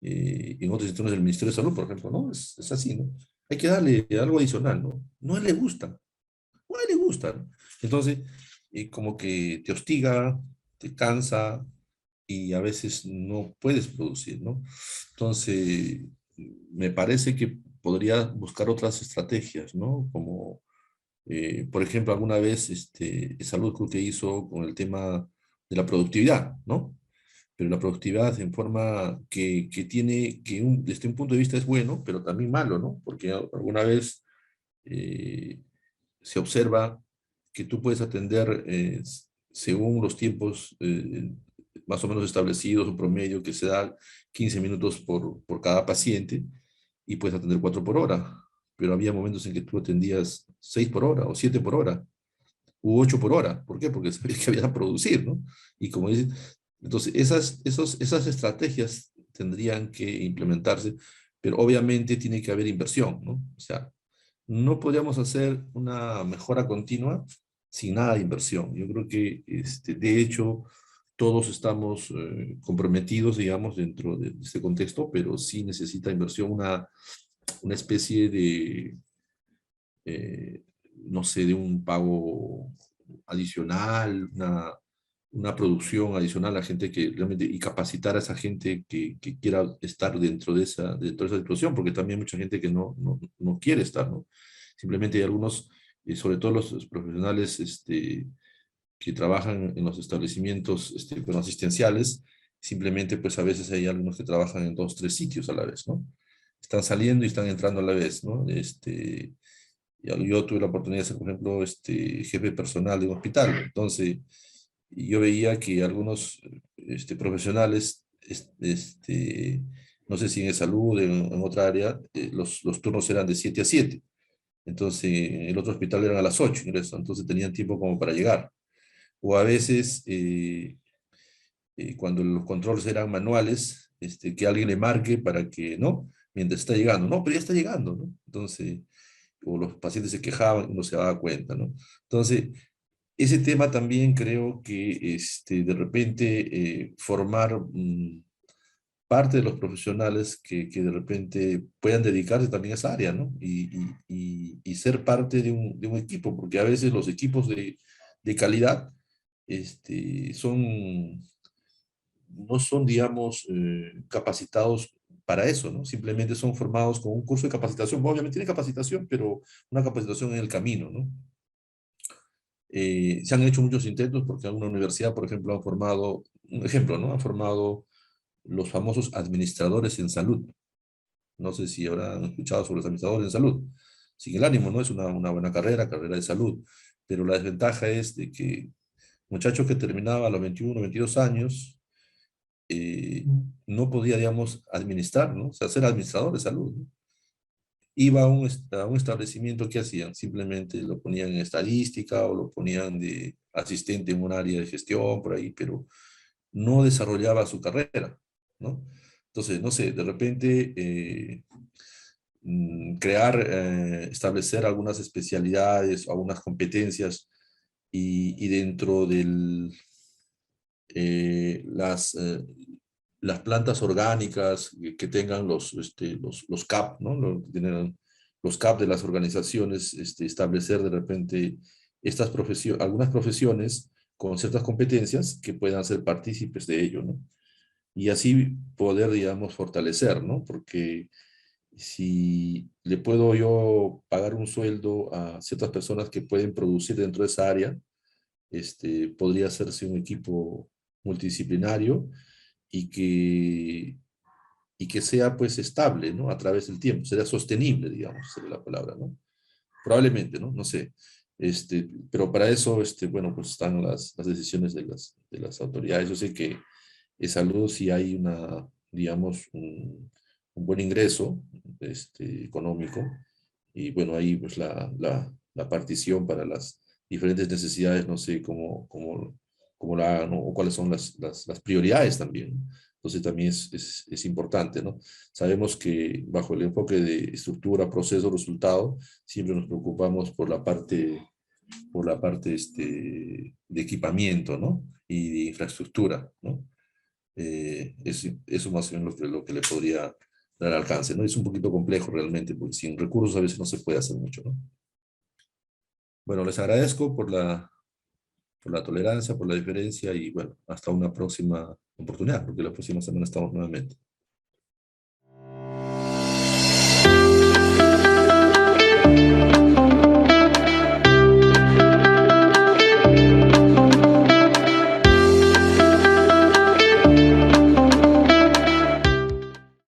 en otras instituciones del Ministerio de Salud, por ejemplo, ¿no? Es así, ¿no? Hay que darle algo adicional, ¿no? No a él le gusta, no a él le gusta, ¿no? Entonces, como que te hostiga, te cansa, y a veces no puedes producir, ¿no? Entonces, me parece que podría buscar otras estrategias, ¿no? Como, por ejemplo, alguna vez Salud creo que hizo con el tema de la productividad, ¿no? Pero la productividad en forma que tiene, desde un punto de vista es bueno, pero también malo, ¿no? Porque alguna vez se observa que tú puedes atender según los tiempos más o menos establecidos, un promedio que se da 15 minutos por cada paciente y puedes atender 4 por hora. Pero había momentos en que tú atendías 6 por hora o 7 por hora u 8 por hora. ¿Por qué? Porque sabías que había que producir, ¿no? Y como dices, entonces esas estrategias tendrían que implementarse, pero obviamente tiene que haber inversión, ¿no? O sea, no podríamos hacer una mejora continua sin nada de inversión. Yo creo que, de hecho, todos estamos comprometidos, digamos, dentro de este contexto, pero sí necesita inversión una especie de, eh, no sé, de un pago adicional, una producción adicional a gente que realmente, y capacitar a esa gente que quiera estar dentro de esa situación, porque también hay mucha gente que no quiere estar, ¿no? Simplemente hay algunos, sobre todo los profesionales que trabajan en los establecimientos bueno, asistenciales, simplemente pues a veces hay algunos que trabajan en 2, 3 sitios a la vez, ¿no? Están saliendo y están entrando a la vez, ¿no? Yo tuve la oportunidad de ser, por ejemplo, jefe personal de un hospital. Entonces, yo veía que algunos profesionales, no sé si en salud, en otra área, los turnos eran de 7 a 7. Entonces, el otro hospital eran a las 8 ingreso, entonces tenían tiempo como para llegar. O a veces, cuando los controles eran manuales, que alguien le marque para que, ¿no? Mientras está llegando, no, pero ya está llegando, ¿no? Entonces, o los pacientes se quejaban y no se daba cuenta, ¿no? Entonces, ese tema también creo que de repente formar parte de los profesionales que de repente puedan dedicarse también a esa área, ¿no? Y ser parte de un equipo, porque a veces los equipos de calidad no son, digamos, capacitados para eso, ¿no? Simplemente son formados con un curso de capacitación. Bueno, obviamente tiene capacitación, pero una capacitación en el camino, ¿no? Se han hecho muchos intentos porque alguna universidad, por ejemplo, ha formado, un ejemplo, ¿no? Ha formado los famosos administradores en salud. No sé si habrán escuchado sobre los administradores en salud. Sin el ánimo, ¿no? Es una buena carrera de salud. Pero la desventaja es de que muchachos que terminaban a los 21, 22 años, no podía, digamos, administrar, ¿no? O sea, ser administrador de salud, ¿no? Iba a un establecimiento, ¿qué hacían? Simplemente lo ponían en estadística o lo ponían de asistente en un área de gestión, por ahí, pero no desarrollaba su carrera, ¿no? Entonces, no sé, de repente establecer algunas especialidades o algunas competencias y dentro del, las plantas orgánicas que tengan los CAP, ¿no? Tienen los CAP de las organizaciones, establecer de repente estas algunas profesiones con ciertas competencias que puedan ser partícipes de ello, ¿no? Y así poder, digamos, fortalecer, ¿no? Porque si le puedo yo pagar un sueldo a ciertas personas que pueden producir dentro de esa área, podría hacerse un equipo multidisciplinario y que sea pues estable, ¿no? A través del tiempo, sería sostenible, digamos, sería la palabra, ¿no? Probablemente, ¿no? No sé. Pero para eso, bueno, pues están las decisiones de las autoridades. Yo sé que en salud sí hay una, digamos, un buen ingreso económico, y bueno, ahí pues la partición para las diferentes necesidades, no sé cómo la hagan, ¿no? O cuáles son las prioridades también. Entonces también es importante, ¿no? Sabemos que bajo el enfoque de estructura, proceso, resultado, siempre nos preocupamos por la parte de equipamiento, ¿no? Y de infraestructura, ¿no? Eso más o menos lo que le podría dar alcance, ¿no? Es un poquito complejo realmente, porque sin recursos a veces no se puede hacer mucho, ¿no? Bueno, les agradezco por la tolerancia, por la diferencia y bueno, hasta una próxima oportunidad, porque la próxima semana estamos nuevamente.